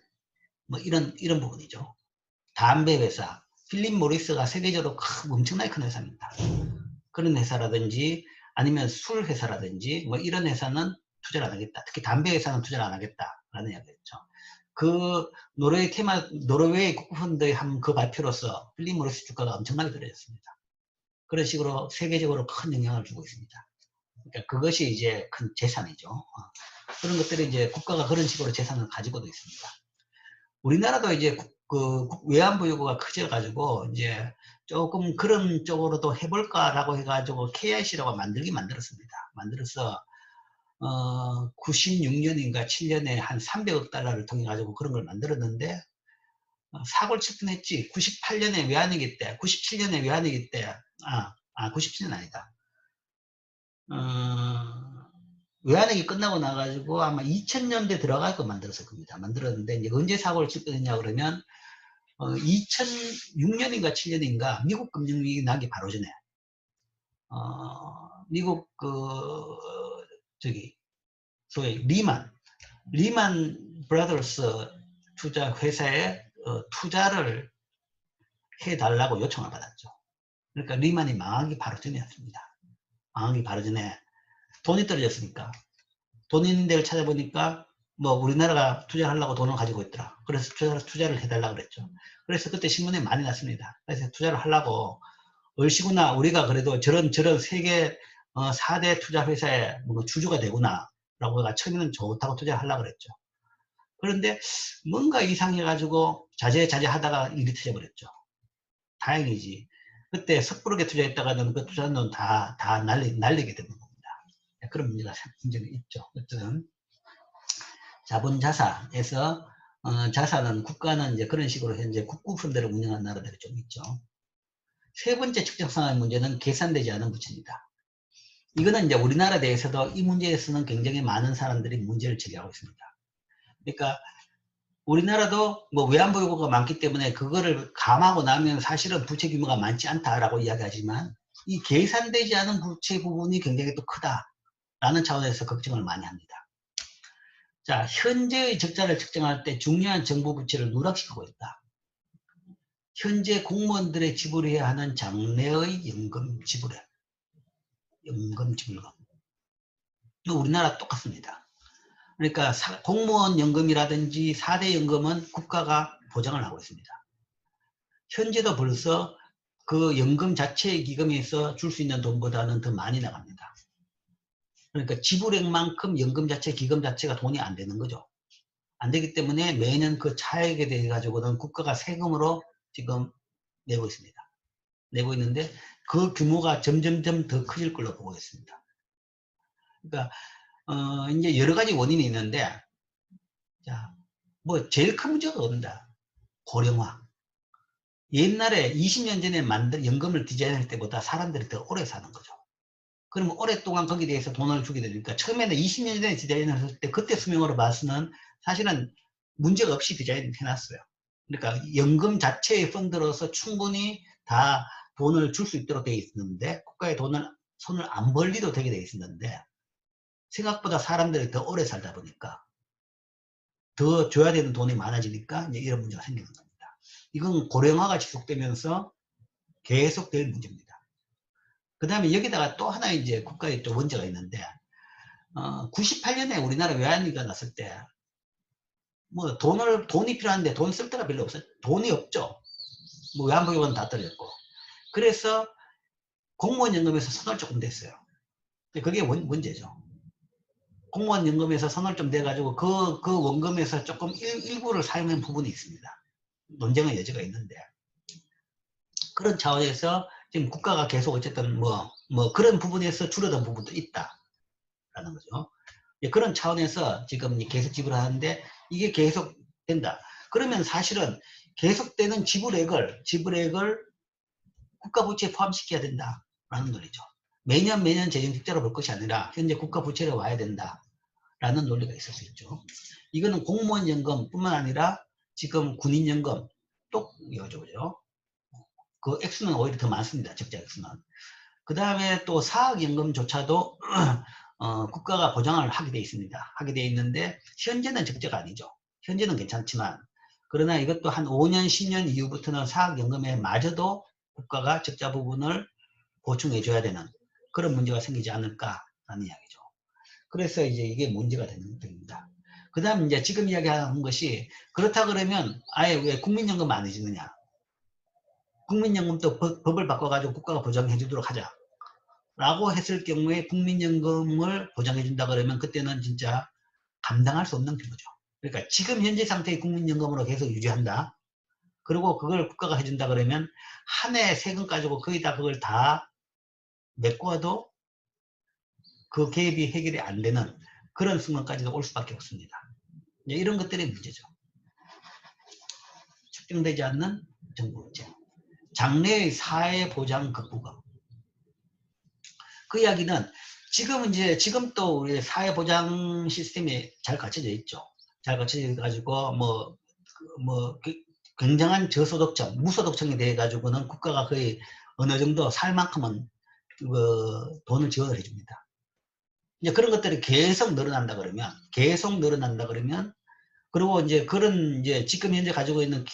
뭐 이런 부분이죠. 담배 회사, 필립 모리스가 세계적으로 엄청나게 큰 회사입니다. 그런 회사라든지 아니면 술 회사라든지 뭐 이런 회사는 투자를 안 하겠다. 특히 담배 회사는 투자를 안 하겠다라는 이야기였죠. 그 노르웨이 국부펀드의 한 그 발표로서 필립 모리스 주가가 엄청나게 떨어졌습니다. 그런 식으로 세계적으로 큰 영향을 주고 있습니다. 그러니까 그것이 이제 큰 재산이죠. 그런 것들이 이제 국가가 그런 식으로 재산을 가지고도 있습니다. 우리나라도 이제 그 외환보유고가 커져가지고 이제 조금 그런 쪽으로도 해볼까라고 해가지고 KIC라고 만들었습니다. 만들어서 96년인가 7년에 한 300억 달러를 통해 가지고 그런 걸 만들었는데 사고를 칠 뻔했지. 98년에 외환위기 때, 97년에 외환위기 때, 97년 아니다. 외환위기 끝나고 나가지고 아마 2000년대 들어갈 거 만들었을 겁니다. 만들었는데 이제 언제 사고를 칠 뻔했냐 그러면 2006년인가 7년인가 미국 금융위기 나기 바로 전에 미국 저기 소위 리만 브라더스 투자 회사에 투자를 해달라고 요청을 받았죠. 그러니까 리만이 망하기 바로 전이었습니다. 망하기 바로 전에 돈이 떨어졌으니까 돈 있는 데를 찾아보니까 뭐 우리나라가 투자하려고 돈을 가지고 있더라. 그래서 투자를 해달라고 그랬죠. 그래서 그때 신문에 많이 났습니다. 그래서 투자를 하려고 얼씨구나 우리가 그래도 저런 세계 4대 투자 회사의 뭐 주주가 되구나 라고 처음에는 좋다고 투자를 하려고 그랬죠. 그런데 뭔가 이상해가지고 자제자제 하다가 일이 터져버렸죠. 다행이지. 그때 섣부르게 투자했다가는 그 투자한 돈 다 날리게 되는 겁니다. 그런 문제가 굉장히 있죠. 어쨌든 자본자사에서 자산은 국가는 이제 그런 식으로 현재 국부펀드를 운영하는 나라들이 좀 있죠. 세 번째 측정상의 문제는 계산되지 않은 부채입니다. 이거는 이제 우리나라 내에서도 이 문제에서는 굉장히 많은 사람들이 문제를 제기하고 있습니다. 그러니까 우리나라도 뭐 외환보 요구가 많기 때문에 그거를 감하고 나면 사실은 부채 규모가 많지 않다라고 이야기하지만 이 계산되지 않은 부채 부분이 굉장히 또 크다라는 차원에서 걱정을 많이 합니다. 자, 현재의 적자를 측정할 때 중요한 정부 부채를 누락시키고 있다. 현재 공무원들의 지불해야 하는 장래의 연금 지불액. 연금 지불금. 우리나라 똑같습니다. 그러니까 공무원 연금이라든지 4대 연금은 국가가 보장을 하고 있습니다. 현재도 벌써 그 연금 자체의 기금에서 줄 수 있는 돈보다는 더 많이 나갑니다. 그러니까 지불액만큼 연금 자체, 기금 자체가 돈이 안 되는 거죠. 안 되기 때문에 매년 그 차액에 대해 가지고는 국가가 세금으로 지금 내고 있습니다. 내고 있는데 그 규모가 점점점 더 커질 걸로 보고 있습니다. 그러니까 이제 여러 가지 원인이 있는데, 자, 뭐 제일 큰 문제가 없다. 고령화. 옛날에 20년 전에 연금을 디자인할 때보다 사람들이 더 오래 사는 거죠. 그러면 오랫동안 거기에 대해서 돈을 주게 되니까 처음에는 20년 전에 디자인을 했을 때 그때 수명으로 봐서는 사실은 문제가 없이 디자인을 해놨어요. 그러니까 연금 자체의 펀드로서 충분히 다 돈을 줄 수 있도록 되어 있었는데 국가의 손을 안 벌리도 되게 되어 있었는데 생각보다 사람들이 더 오래 살다 보니까 더 줘야 되는 돈이 많아지니까 이제 이런 문제가 생기는 겁니다. 이건 고령화가 지속되면서 계속될 문제입니다. 그 다음에 여기다가 또 하나 이제 국가의 또 문제가 있는데 98년에 우리나라 외환위기가 났을 때 뭐 돈이 필요한데 돈 쓸 데가 별로 없어요. 돈이 없죠. 뭐 외환보유고는 다 떨어졌고. 그래서 공무원 연금에서 손을 조금 댔어요. 그게 문제죠. 공무원 연금에서 손을 좀 대가지고 그 원금에서 조금 일부를 사용한 부분이 있습니다. 논쟁의 여지가 있는데 그런 차원에서 지금 국가가 계속 어쨌든 뭐 그런 부분에서 줄어든 부분도 있다라는 거죠. 그런 차원에서 지금 계속 지불하는데 이게 계속 된다. 그러면 사실은 계속되는 지불액을 국가 부채에 포함시켜야 된다라는 논리죠. 매년 재정 적자로 볼 것이 아니라 현재 국가 부채로 와야 된다라는 논리가 있을 수 있죠. 이거는 공무원 연금뿐만 아니라 지금 군인 연금 또 이거죠, 그죠? 그 액수는 오히려 더 많습니다. 적자 액수는. 그 다음에 또 사학연금조차도 국가가 보장을 하게 되어 있습니다. 하게 되어 있는데 현재는 적자가 아니죠. 현재는 괜찮지만 그러나 이것도 한 5년 10년 이후부터는 사학연금에 마저도 국가가 적자 부분을 보충해 줘야 되는 그런 문제가 생기지 않을까라는 이야기죠. 그래서 이제 이게 문제가 되는 겁니다. 그 다음 이제 지금 이야기하는 것이 그렇다 그러면 아예 왜 국민연금 안 해주느냐. 국민연금도 법을 바꿔가지고 국가가 보장해 주도록 하자. 라고 했을 경우에 국민연금을 보장해 준다 그러면 그때는 진짜 감당할 수 없는 규모죠. 그러니까 지금 현재 상태의 국민연금으로 계속 유지한다. 그리고 그걸 국가가 해준다 그러면 한 해 세금 가지고 거의 다 그걸 다 메꿔도 그 갭이 해결이 안 되는 그런 순간까지도 올 수밖에 없습니다. 이런 것들이 문제죠. 측정되지 않는 정부 부채. 장래의 사회보장 극부금. 그 이야기는 지금 또 우리 사회보장 시스템이 잘 갖춰져 있죠. 잘 갖춰져 가지고 굉장한 저소득층, 무소득층에 대해 가지고는 국가가 거의 어느 정도 살 만큼은 돈을 지원을 해줍니다. 이제 그런 것들이 계속 늘어난다 그러면, 그리고 이제 그런 이제 지금 현재 가지고 있는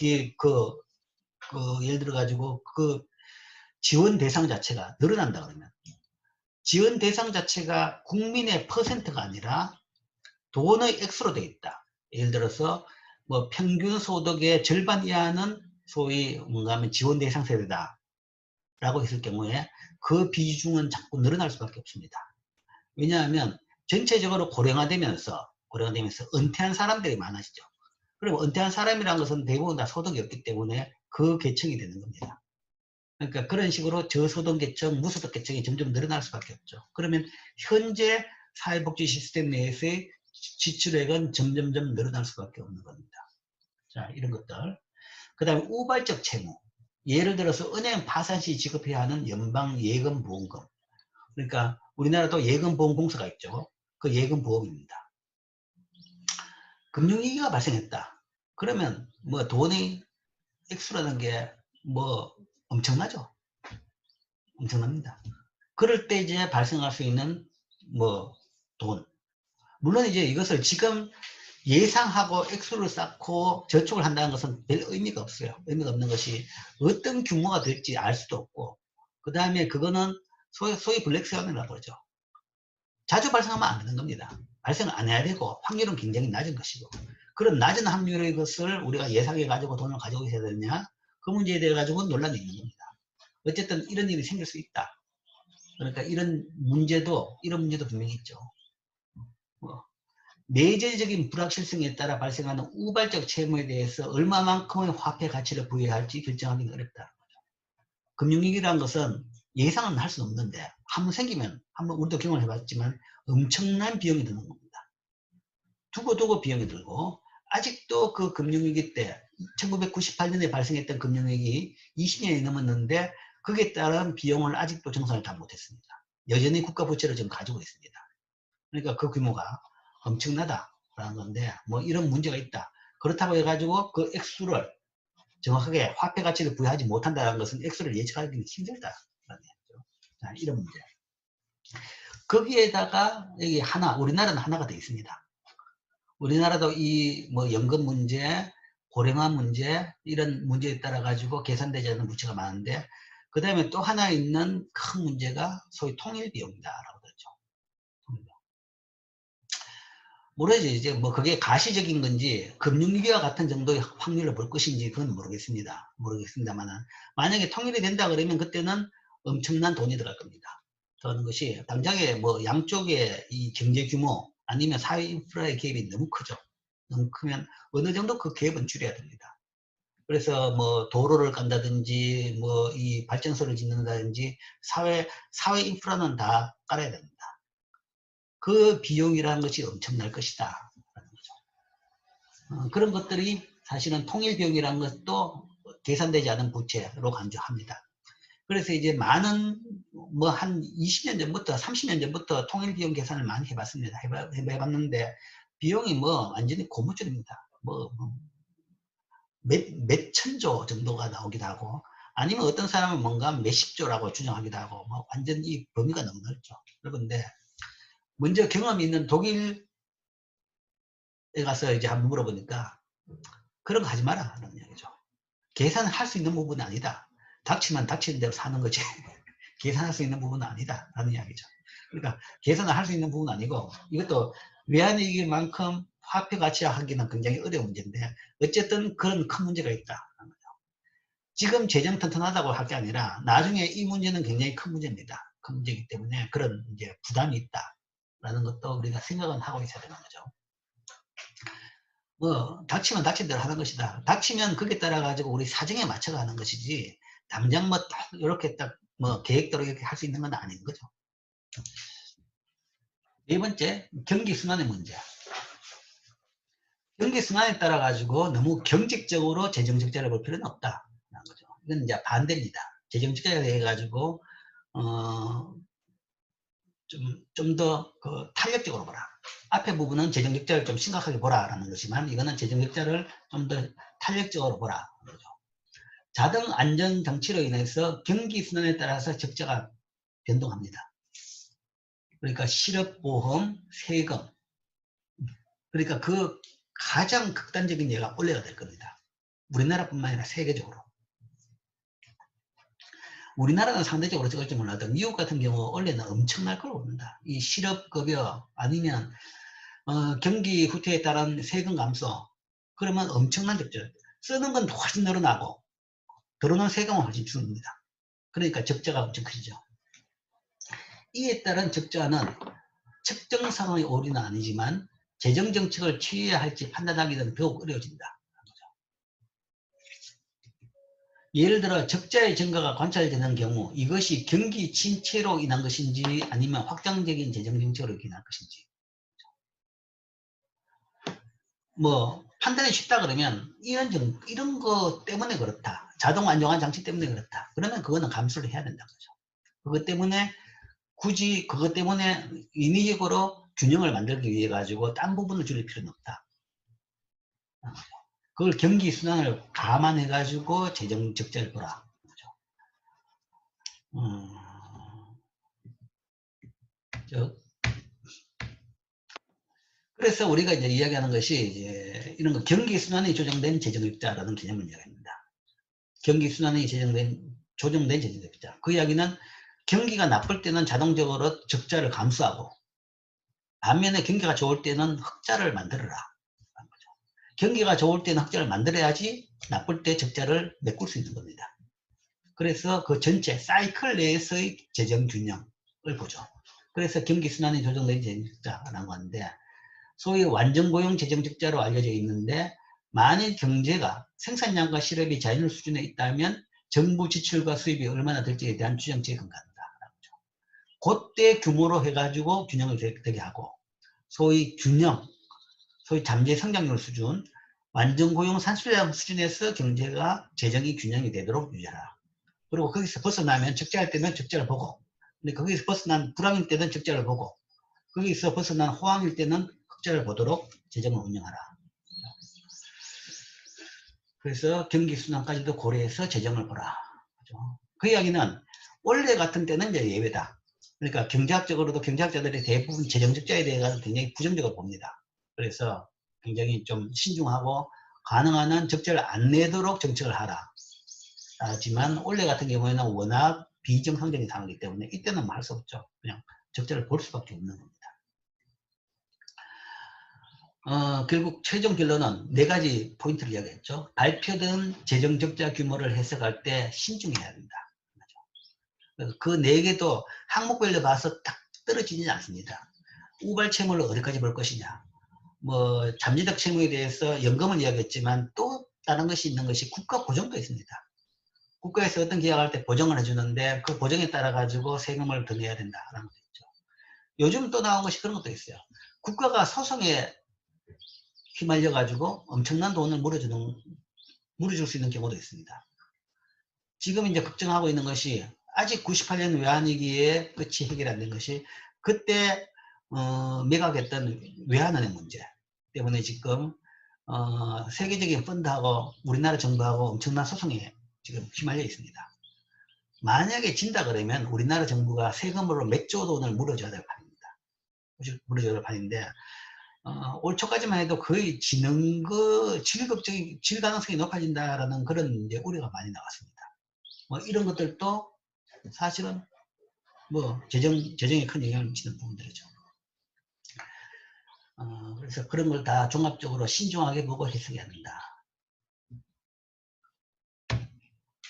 예를 들어 가지고 지원 대상 자체가 늘어난다 그러면, 지원 대상 자체가 국민의 퍼센트가 아니라 돈의 액수로 되어 있다. 예를 들어서 뭐 평균 소득의 절반 이하는 소위 뭔가 하면 지원 대상 세대다 라고 했을 경우에 그 비중은 자꾸 늘어날 수밖에 없습니다. 왜냐하면 전체적으로 고령화되면서 은퇴한 사람들이 많아지죠. 그리고 은퇴한 사람이라는 것은 대부분 다 소득이 없기 때문에 그 계층이 되는 겁니다. 그러니까 그런 식으로 저소득 계층, 무소득 계층이 점점 늘어날 수밖에 없죠. 그러면 현재 사회복지 시스템 내에서의 지출액은 점점점 늘어날 수밖에 없는 겁니다. 자, 이런 것들. 그 다음에 우발적 채무. 예를 들어서 은행 파산 시 지급해야 하는 연방 예금 보험금. 그러니까 우리나라도 예금보험공사가 있죠. 그 예금보험입니다. 금융위기가 발생했다. 그러면 뭐 돈의 액수라는 게 뭐 엄청나죠. 엄청납니다. 그럴 때 이제 발생할 수 있는 뭐 돈. 물론 이제 이것을 지금 예상하고 액수를 쌓고 저축을 한다는 것은 별 의미가 없어요. 의미가 없는 것이 어떤 규모가 될지 알 수도 없고, 그 다음에 그거는 소위 블랙스완이라고 그러죠. 자주 발생하면 안 되는 겁니다. 발생을 안 해야 되고 확률은 굉장히 낮은 것이고, 그런 낮은 확률의 것을 우리가 예상해 가지고 돈을 가지고 있어야 되느냐, 그 문제에 대해 가지고 논란이 있는 겁니다. 어쨌든 이런 일이 생길 수 있다. 그러니까 이런 문제도 분명히 있죠. 뭐 내재적인 불확실성에 따라 발생하는 우발적 채무에 대해서 얼마만큼의 화폐 가치를 부여해야 할지 결정하기는 어렵다. 금융위기라는 것은 예상은 할 수는 없는데 한번 생기면, 한번 우리도 경험을 해봤지만 엄청난 비용이 드는 겁니다. 두고두고 비용이 들고, 아직도 그 금융위기 때 1998년에 발생했던 금융위기 20년이 넘었는데 거기에 따른 비용을 아직도 정산을 다 못했습니다. 여전히 국가부채를 지금 가지고 있습니다. 그러니까 그 규모가 엄청나다라는 건데, 뭐 이런 문제가 있다. 그렇다고 해가지고 그 액수를 정확하게 화폐 가치를 부여하지 못한다는 것은 액수를 예측하기는 힘들다라는 얘기죠. 자, 이런 문제. 거기에다가 여기 우리나라는 하나가 더 있습니다. 우리나라도 이 뭐 연금 문제, 고령화 문제, 이런 문제에 따라 가지고 계산되지 않는 부채가 많은데, 그 다음에 또 하나 있는 큰 문제가 소위 통일비용이다라고 그러죠. 모르지. 이제 뭐 그게 가시적인 건지 금융위기와 같은 정도의 확률을 볼 것인지 그건 모르겠습니다만은, 만약에 통일이 된다 그러면 그때는 엄청난 돈이 들어갈 겁니다. 그런 것이 당장에 뭐 양쪽의 이 경제 규모 아니면 사회 인프라의 갭이 너무 크죠. 너무 크면 어느 정도 그 갭은 줄여야 됩니다. 그래서 뭐 도로를 간다든지 뭐 이 발전소를 짓는다든지 사회 인프라는 다 깔아야 됩니다. 그 비용이라는 것이 엄청날 것이다. 그런 것들이 사실은 통일비용이라는 것도 계산되지 않은 부채로 간주합니다. 그래서 이제 많은 뭐 한 20년 전부터 30년 전부터 통일비용 계산을 많이 해봤습니다. 해봤는데 비용이 뭐 완전히 고무줄입니다. 뭐 몇 천조 정도가 나오기도 하고, 아니면 어떤 사람은 뭔가 몇십조라고 주장하기도 하고, 뭐 완전 이 범위가 너무 넓죠. 그런데 먼저 경험이 있는 독일에 가서 이제 한번 물어보니까 그런 거 하지 마라 라는 얘기죠. 계산을 할 수 있는 부분은 아니다. 닥치면 닥치는 대로 사는 거지. 계산할 수 있는 부분은 아니다 라는 이야기죠. 그러니까 계산을 할 수 있는 부분은 아니고, 이것도 외환위기만큼 화폐 가치화하기는 굉장히 어려운 문제인데 어쨌든 그런 큰 문제가 있다. 지금 재정 튼튼하다고 할 게 아니라 나중에 이 문제는 굉장히 큰 문제입니다. 큰 문제이기 때문에 그런 이제 부담이 있다라는 것도 우리가 생각은 하고 있어야 되는 거죠. 뭐 닥치면 닥친 대로 하는 것이다. 닥치면 거기에 따라 가지고 우리 사정에 맞춰 가는 것이지 당장 뭐 딱 이렇게 딱 뭐 계획대로 이렇게 할 수 있는 건 아닌 거죠. 네 번째, 경기 순환의 문제. 경기 순환에 따라 가지고 너무 경직적으로 재정 적자를 볼 필요는 없다라는 거죠. 이건 이제 반대입니다. 재정 적자에 대해 가지고 좀 더 그 탄력적으로 보라. 앞에 부분은 재정 적자를 좀 심각하게 보라라는 것이지만, 이거는 재정 적자를 좀 더 탄력적으로 보라. 그러죠. 자동 안전 장치로 인해서 경기 순환에 따라서 적자가 변동합니다. 그러니까 실업보험, 세금. 그러니까 그 가장 극단적인 예가 올해가 될 겁니다. 우리나라뿐만 아니라 세계적으로. 우리나라는 상대적으로 적을지 몰라도 미국 같은 경우 원래는 엄청날 걸 봅니다. 이 실업급여 아니면 경기 후퇴에 따른 세금 감소, 그러면 엄청난 적자. 쓰는 건 훨씬 늘어나고 들어오는 세금은 훨씬 줄습니다. 그러니까 적자가 엄청 크죠. 이에 따른 적자는 특정 상황의 오류는 아니지만 재정 정책을 취해야 할지 판단하기는 더욱 어려워진다. 예를 들어 적자의 증가가 관찰되는 경우 이것이 경기 침체로 인한 것인지 아니면 확장적인 재정 정책으로 인한 것인지, 뭐 판단이 쉽다 그러면 이런 거 때문에 그렇다, 자동 안정화 장치 때문에 그렇다, 그러면 그거는 감수를 해야 된다는 거죠. 그것 때문에 굳이 그것 때문에 인위적으로 균형을 만들기 위해 가지고 딴 부분을 줄일 필요는 없다. 그걸 경기 순환을 감안해 가지고 재정 적자를 보라. 그래서 우리가 이제 이야기하는 것이 이제 이런 거 경기 순환이 조정된 재정 적자라는 개념을 이야기합니다. 경기 순환이 조정된 재정 적자. 그 이야기는 경기가 나쁠 때는 자동적으로 적자를 감수하고 반면에 경기가 좋을 때는 흑자를 만들어라. 경기가 좋을 때는 흑자를 만들어야지 나쁠 때 적자를 메꿀 수 있는 겁니다. 그래서 그 전체 사이클 내에서의 재정 균형을 보죠. 그래서 경기 순환이 조정된 재정 적자라는 건데, 소위 완전고용 재정 적자로 알려져 있는데, 만일 경제가 생산량과 실업이 자연의 수준에 있다면 정부 지출과 수입이 얼마나 될지에 대한 추정치에 근거한다. 그때 규모로 해가지고 균형을 되게 하고, 소위 균형, 소위 잠재 성장률 수준, 완전고용 산출량 수준에서 경제가 재정이 균형이 되도록 유지하라. 그리고 거기서 벗어나면 적자할 때는 적자를 보고, 근데 거기서 벗어난 불황일 때는 적자를 보고, 거기서 벗어난 호황일 때는 흑자를 보도록 재정을 운영하라. 그래서 경기순환까지도 고려해서 재정을 보라. 그 이야기는 원래 같은 때는 이제 예외다. 그러니까 경제학적으로도 경제학자들이 대부분 재정적자에 대해서 굉장히 부정적으로 봅니다. 그래서 굉장히 좀 신중하고 가능한 한 적자를 안 내도록 정책을 하라. 하지만 원래 같은 경우에는 워낙 비정상적인 상황이기 때문에 이때는 뭐 할 수 없죠. 그냥 적자를 볼 수밖에 없는 겁니다. 결국 최종 결론은 4가지 포인트를 이야기했죠. 발표된 재정 적자 규모를 해석할 때 신중해야 된다. 그 4개도 항목별로 봐서 딱 떨어지지 않습니다. 우발 채무를 어디까지 볼 것이냐. 뭐 잠재적 채무에 대해서 연금을 이야기했지만 또 다른 것이 있는 것이 국가 보정도 있습니다. 국가에서 어떤 계약할 때 보정을 해주는데 그 보정에 따라 가지고 세금을 더 내야 된다라는 것도 있죠. 요즘 또 나온 것이 그런 것도 있어요. 국가가 소송에 휘말려 가지고 엄청난 돈을 물어줄 수 있는 경우도 있습니다. 지금 이제 걱정하고 있는 것이 아직 98년 외환위기의 끝이 해결 안 된 것이 그때 매각했던 외환은행 문제 때문에 지금 세계적인 펀드하고 우리나라 정부하고 엄청난 소송에 지금 휘말려 있습니다. 만약에 진다 그러면 우리나라 정부가 세금으로 몇 조 돈을 물어줘야 될 판입니다. 물어줘야 될 판인데 올 초까지만 해도 거의 질 가능성이 높아진다라는 그런 이제 우려가 많이 나왔습니다. 뭐 이런 것들도 사실은 뭐 재정에 큰 영향을 미치는 부분들이죠. 그래서 그런 걸 다 종합적으로 신중하게 보고 해석해야 한다.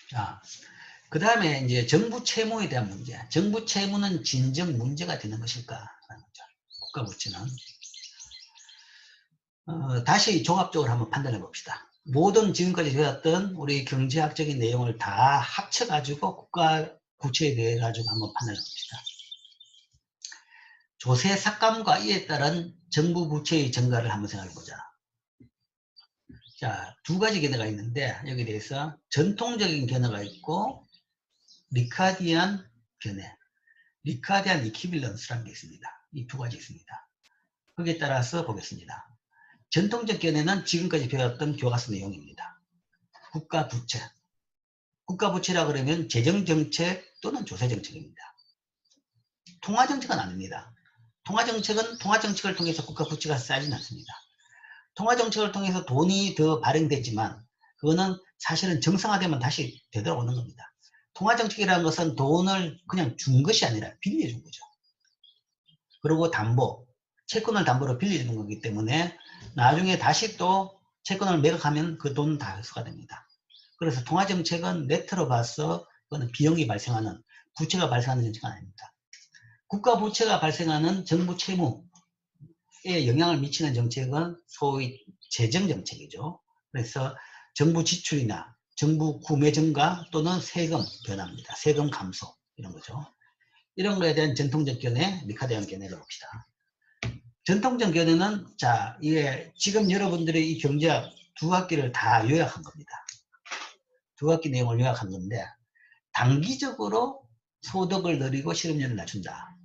자, 그 다음에 이제 정부 채무에 대한 문제. 정부 채무는 진정 문제가 되는 것일까? 라는 거죠. 국가 부채는. 다시 종합적으로 한번 판단해 봅시다. 모든 지금까지 배웠던 우리 경제학적인 내용을 다 합쳐가지고 국가 부채에 대해 가지고 한번 판단해 봅시다. 조세 삭감과 이에 따른 정부 부채의 증가를 한번 생각해 보자. 자, 2가지 견해가 있는데 여기에 대해서 전통적인 견해가 있고 리카디안 견해, 리카디안 이퀴빌런스라는 게 있습니다. 이 2가지 있습니다. 거기에 따라서 보겠습니다. 전통적 견해는 지금까지 배웠던 교과서 내용입니다. 국가 부채. 국가 부채라 그러면 재정 정책 또는 조세 정책입니다. 통화 정책은 아닙니다. 통화정책은 통화정책을 통해서 국가 부채가 쌓이진 않습니다. 통화정책을 통해서 돈이 더 발행되지만 그거는 사실은 정상화되면 다시 되돌아오는 겁니다. 통화정책이라는 것은 돈을 그냥 준 것이 아니라 빌려준 거죠. 그리고 담보, 채권을 담보로 빌려주는 거기 때문에 나중에 다시 또 채권을 매각하면 그 돈은 다 흡수가 됩니다. 그래서 통화정책은 네트로 봐서 그거는 비용이 발생하는, 부채가 발생하는 정책은 아닙니다. 국가 부채가 발생하는 정부 채무에 영향을 미치는 정책은 소위 재정정책이죠. 그래서 정부 지출이나 정부 구매 증가 또는 세금 변화입니다. 세금 감소 이런 거죠. 이런 거에 대한 전통적 견해, 미카대한 견해를 봅시다. 전통적 견해는 자, 이게 지금 여러분들의 이 경제학 두 학기를 다 요약한 겁니다. 두 학기 내용을 요약한 건데 단기적으로 소득을 늘리고 실업률을 낮춘다.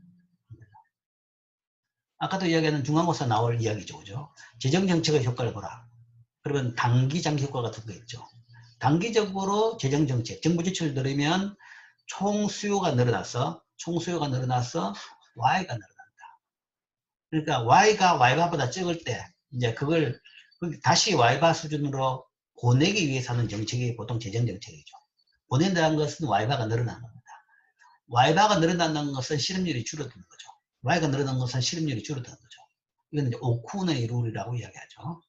아까도 이야기하는 중간고사 나올 이야기죠. 그죠? 재정정책의 효과를 보라. 그러면 단기, 장기 효과가 두 개 있죠. 단기적으로 재정정책, 정부 지출을 늘리면 총수요가 늘어나서 Y가 늘어난다. 그러니까 Y가 Y바보다 적을 때 이제 그걸 다시 Y바 수준으로 보내기 위해서 하는 정책이 보통 재정정책이죠. 보낸다는 것은 Y바가 늘어나는 겁니다. Y바가 늘어난다는 것은 실업률이 줄어드는 거죠. Y가 늘어나는 것은 실업률이 줄어드는 거죠. 이건 이제 오쿤의 룰이라고 이야기하죠.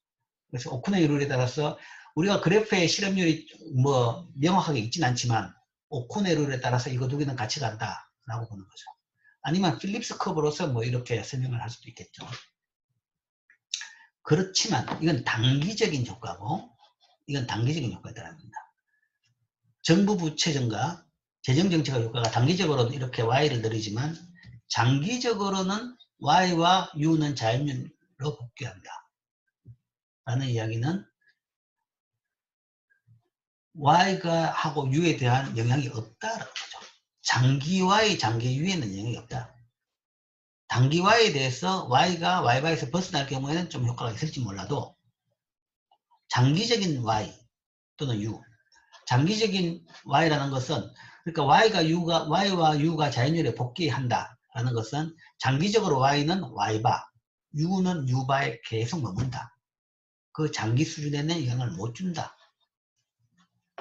그래서 오쿤의 룰에 따라서 우리가 그래프에 실업률이 뭐 명확하게 있진 않지만 오쿤의 룰에 따라서 이거 두 개는 같이 간다라고 보는 거죠. 아니면 필립스 커브로서 뭐 이렇게 설명을 할 수도 있겠죠. 그렇지만 이건 단기적인 효과고 이건 단기적인 효과에 따릅니다. 정부 부채 증가, 재정정책 효과가 단기적으로는 이렇게 Y를 늘리지만 장기적으로는 Y와 U는 자연률로 복귀한다. 라는 이야기는 Y가 하고 U에 대한 영향이 없다라는 거죠. 장기 Y, 장기 U에는 영향이 없다. 단기 Y에 대해서 Y가 Y바에서 벗어날 경우에는 좀 효과가 있을지 몰라도 장기적인 Y 또는 U, 장기적인 Y라는 것은 그러니까 Y와 U가 자연율에 복귀한다라는 것은 장기적으로 Y는 Y바, U는 U바에 계속 머문다. 그 장기 수준에는 영향을 못 준다.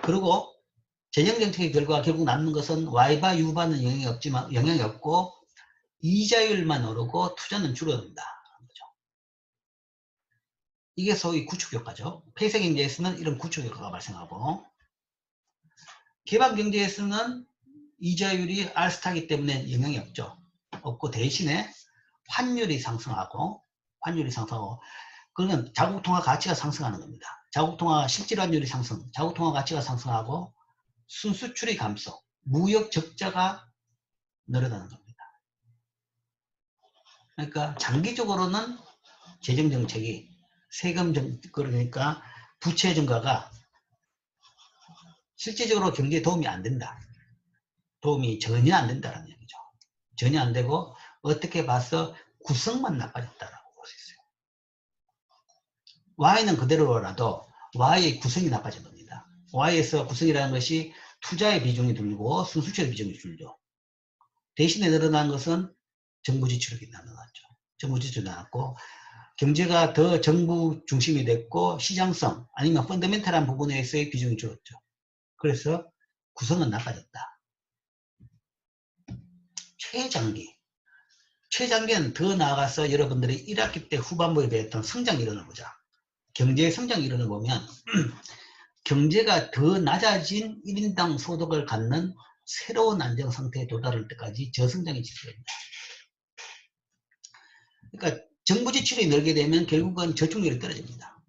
그리고 재정정책의 결과 결국 남는 것은 Y바, U바는 영향이 없고 이자율만 오르고 투자는 줄어든다. 이게 소위 구축효과죠. 폐쇄경제에서는 이런 구축효과가 발생하고 개방경제에서는 이자율이 R스타이기 때문에 영향이 없고 대신에 환율이 상승하고 그러면 자국통화 가치가 상승하는 겁니다. 자국통화 실질환율이 자국통화 가치가 상승하고 순수출이 감소, 무역 적자가 늘어나는 겁니다. 그러니까 장기적으로는 재정정책이 그러니까 부채 증가가 실제적으로 경제에 도움이 안 된다. 도움이 전혀 안 된다는 얘기죠. 전혀 안 되고 어떻게 봐서 구성만 나빠졌다라고 볼 수 있어요. Y는 그대로라도 Y의 구성이 나빠진 겁니다. Y에서 구성이라는 것이 투자의 비중이 늘고 순수출의 비중이 줄죠. 대신에 늘어난 것은 정부 지출이 늘어났죠. 정부 지출이 늘어났고 경제가 더 정부 중심이 됐고 시장성 아니면 펀더멘탈한 부분에서의 비중이 줄었죠. 그래서 구성은 나빠졌다. 최장기는 더 나아가서 여러분들이 1학기 때 후반부에 배웠던 성장 이론을 보자. 경제의 성장 이론을 보면 경제가 더 낮아진 1인당 소득을 갖는 새로운 안정 상태에 도달할 때까지 저성장이 지속됩니다. 그러니까 정부 지출이 늘게 되면 결국은 저축률이 떨어집니다.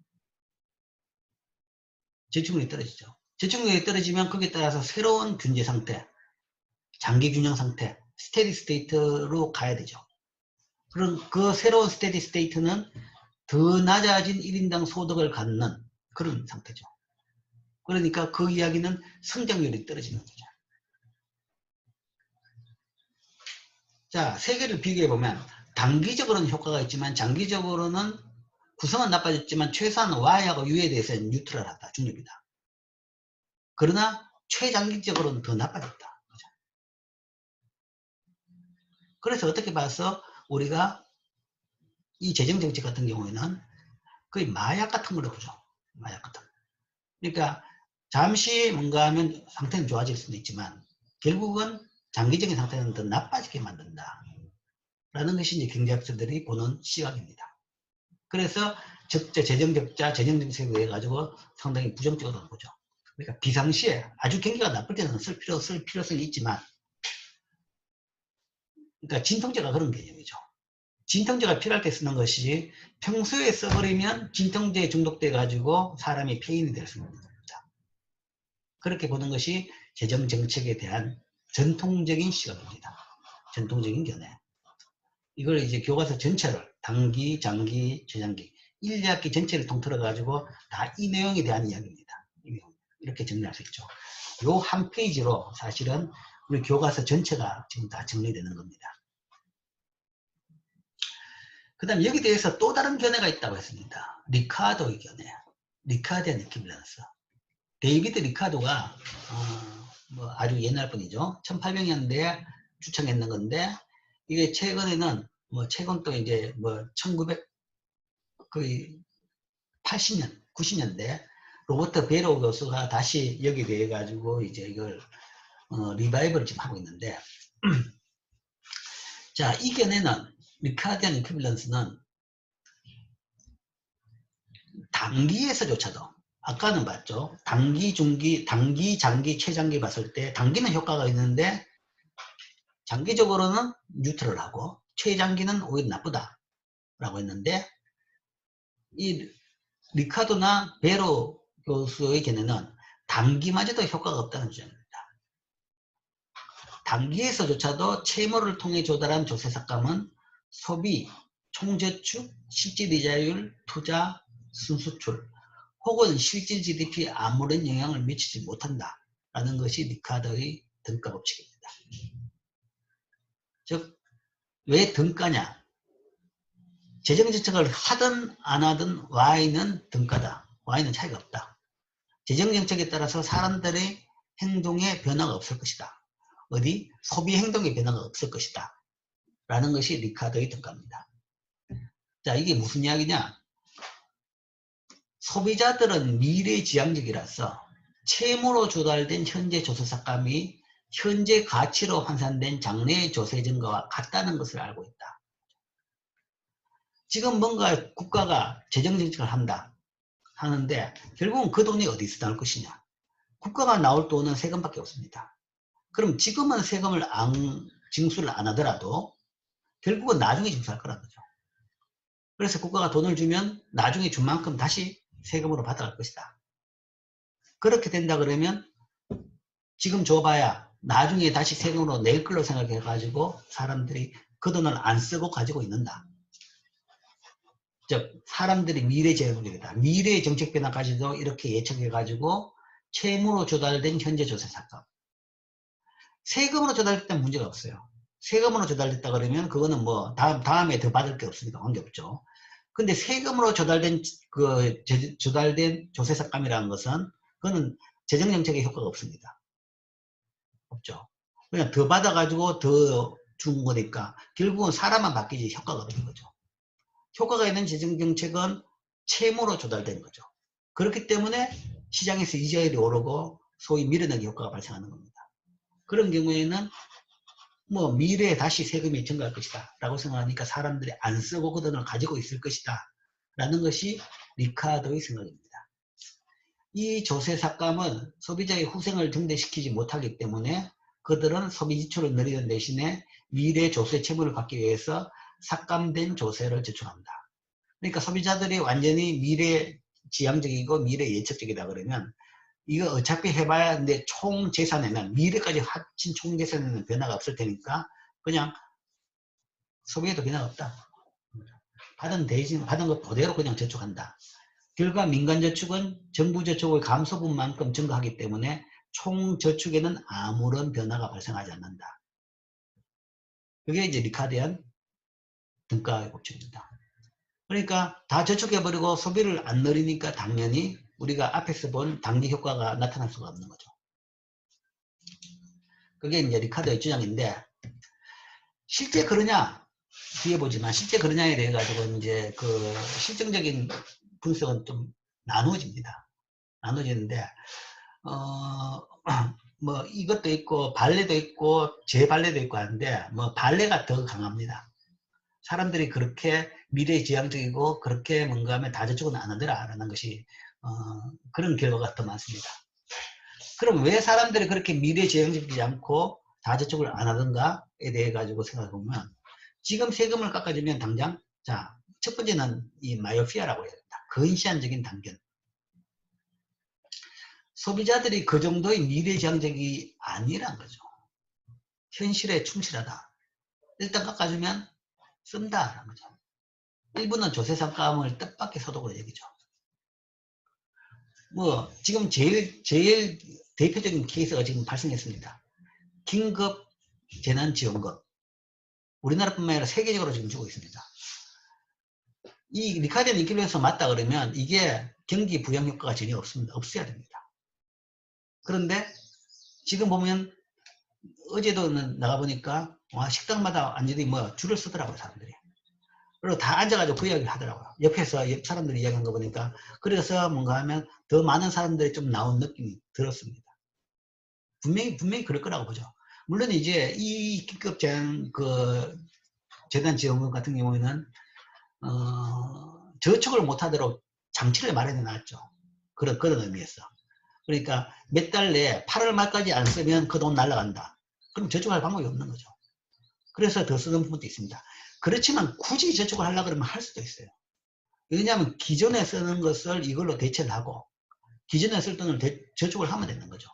저축률이 떨어지죠. 저축률이 떨어지면 거기에 따라서 새로운 경제 상태, 장기 균형 상태, 스테디 스테이트로 가야 되죠. 그럼 그 새로운 스테디 스테이트는 더 낮아진 1인당 소득을 갖는 그런 상태죠. 그러니까 그 이야기는 성장률이 떨어지는 거죠. 자, 세 개를 비교해보면 단기적으로는 효과가 있지만 장기적으로는 구성은 나빠졌지만 최소한 Y하고 U에 대해서는 뉴트럴하다, 중립이다. 그러나 최장기적으로는 더 나빠졌다. 그래서 어떻게 봐서 우리가 이 재정정책 같은 경우에는 거의 마약 같은 거라고 보죠. 마약 같은 거. 그러니까 잠시 뭔가 하면 상태는 좋아질 수도 있지만 결국은 장기적인 상태는 더 나빠지게 만든다 라는 것이 이제 경제학자들이 보는 시각입니다. 그래서 적자, 재정적자, 재정정책에 의해 가지고 상당히 부정적으로 보죠. 그러니까 비상시에 아주 경기가 나쁠 때는 쓸 필요성이 있지만, 그러니까 진통제가 그런 개념이죠. 진통제가 필요할 때 쓰는 것이 평소에 써버리면 진통제에 중독돼 가지고 사람이 폐인이 될 수 있는 겁니다. 그렇게 보는 것이 재정정책에 대한 전통적인 시각입니다. 전통적인 견해. 이걸 이제 교과서 전체를 단기, 장기, 저장기 1, 2학기 전체를 통틀어 가지고 다 이 내용에 대한 이야기입니다. 이렇게 정리할 수 있죠. 요 한 페이지로 사실은 우리 교과서 전체가 지금 다 정리되는 겁니다. 그 다음 여기 대해서 또 다른 견해가 있다고 했습니다. 리카도의 견해. 리카디안 이퀴밸런스. 데이비드 리카도가 뭐 아주 옛날 분이죠. 1800년대에 주창했는 건데, 이게 최근에는 뭐 최근 또 이제 뭐 1900 거의 80년, 90년대 로버트 베로 교수가 다시 여기에 대해 가지고 이제 이걸 리바이벌을 지금 하고 있는데, 자, 이 견해는 리카디안 이퀴밸런스는 단기에서조차도, 아까는 봤죠. 단기, 중기, 단기, 장기, 최장기 봤을 때 단기는 효과가 있는데 장기적으로는 뉴트럴하고 최장기는 오히려 나쁘다라고 했는데, 이 리카도나 베로 교수의 견해는 단기마저도 효과가 없다는 주장입니다. 단기에서조차도 채무를 통해 조달한 조세삭감은 소비, 총저축, 실질이자율, 투자, 순수출 혹은 실질 GDP에 아무런 영향을 미치지 못한다라는 것이 리카도의 등가법칙입니다. 즉, 왜 등가냐? 재정정책을 하든 안 하든 Y는 등가다. Y는 차이가 없다. 재정정책에 따라서 사람들의 행동에 변화가 없을 것이다. 어디? 소비 행동에 변화가 없을 것이다. 라는 것이 리카도의 등가입니다. 자, 이게 무슨 이야기냐? 소비자들은 미래지향적이라서 채무로 조달된 현재 조세삭감이 현재 가치로 환산된 장래의 조세 증가와 같다는 것을 알고 있다. 지금 뭔가 국가가 재정정책을 한다 하는데 결국은 그 돈이 어디서 나올 것이냐? 국가가 나올 돈은 세금밖에 없습니다. 그럼 지금은 세금을 징수를 안 하더라도 결국은 나중에 징수할 거라는 거죠. 그래서 국가가 돈을 주면 나중에 준 만큼 다시 세금으로 받아갈 것이다. 그렇게 된다 그러면 지금 줘봐야 나중에 다시 세금으로 낼 걸로 생각해 가지고 사람들이 그 돈을 안 쓰고 가지고 있는다. 즉 사람들이 미래재정적이다. 미래의 정책 변화까지도 이렇게 예측해 가지고 채무로 조달된 현재 조세삭감. 세금으로 조달됐다면 문제가 없어요. 세금으로 조달됐다 그러면 그거는 뭐 다음에 더 받을 게 없으니까 관계없죠. 근데 세금으로 조달된 조달된 조세삭감이라는 것은 그거는 재정정책에 효과가 없습니다. 없죠. 그냥 더 받아가지고 더 준 거니까 결국은 사람만 바뀌지 효과가 없는 거죠. 효과가 있는 재정정책은 채무로 조달된 거죠. 그렇기 때문에 시장에서 이자율이 오르고 소위 밀어내기 효과가 발생하는 겁니다. 그런 경우에는 뭐 미래에 다시 세금이 증가할 것이다 라고 생각하니까 사람들이 안 쓰고 그 돈을 가지고 있을 것이다 라는 것이 리카도의 생각입니다. 이 조세삭감은 소비자의 후생을 증대시키지 못하기 때문에 그들은 소비 지출을 늘리는 대신에 미래 조세 채무를 받기 위해서 삭감된 조세를 제출한다. 그러니까 소비자들이 완전히 미래 지향적이고 미래 예측적이다 그러면 이거 어차피 해봐야 근데 총 재산에는 미래까지 합친 총 재산에는 변화가 없을 테니까 그냥 소비에도 변화가 없다. 받은 것 그대로 그냥 저축한다. 결과 민간저축은 정부저축의 감소분만큼 증가하기 때문에 총 저축에는 아무런 변화가 발생하지 않는다. 그게 이제 리카디안 등가의 법칙입니다. 그러니까 다 저축해버리고 소비를 안 늘리니까 당연히 우리가 앞에서 본 단기 효과가 나타날 수가 없는 거죠. 그게 이제 리카도의 주장인데 실제 그러냐? 뒤에 보지만 실제 그러냐에 대해 가지고 이제 그 실증적인 분석은 좀 나누어집니다. 나누어지는데 뭐 이것도 있고 발레도 있고 재발레도 있고 하는데 뭐 발레가 더 강합니다. 사람들이 그렇게 미래지향적이고 그렇게 뭔가 하면 다저축은 안 하더라 라는 것이 그런 결과가 더 많습니다. 그럼 왜 사람들이 그렇게 미래지향적이지 않고 다저축을 안 하던가에 대해 가지고 생각해 보면 지금 세금을 깎아주면 당장 자 첫 번째는 이 마요피아라고 해야 됩니다. 근시안적인 단견. 소비자들이 그 정도의 미래지향적이 아니란 거죠. 현실에 충실하다. 일단 깎아주면 쓴다라는 거죠. 일부는 조세상감을 뜻밖의 소득으로 여기죠. 뭐 지금 제일 대표적인 케이스가 지금 발생했습니다. 긴급 재난지원금. 우리나라뿐만 아니라 세계적으로 지금 주고 있습니다. 이 리카디안 인플루언서 맞다 그러면 이게 경기 부양 효과가 전혀 없습니다. 없어야 됩니다. 그런데 지금 보면 어제도 나가보니까 식당마다 완전히 뭐 줄을 쓰더라고요, 사람들이. 그리고 다 앉아가지고 그 이야기를 하더라고요. 옆에서 옆 사람들이 이야기한 거 보니까. 그래서 뭔가 하면 더 많은 사람들이 좀 나온 느낌이 들었습니다. 분명히 그럴 거라고 보죠. 물론 이제 이 긴급 재난 지원금 같은 경우에는, 저축을 못하도록 장치를 마련해 놨죠. 그런 의미에서. 그러니까 몇 달 내에 8월 말까지 안 쓰면 그 돈 날라간다. 그럼 저축할 방법이 없는 거죠. 그래서 더 쓰는 부분도 있습니다. 그렇지만 굳이 저축을 하려고 그러면 할 수도 있어요. 왜냐하면 기존에 쓰는 것을 이걸로 대체를 하고 기존에 쓸 돈을 저축을 하면 되는 거죠.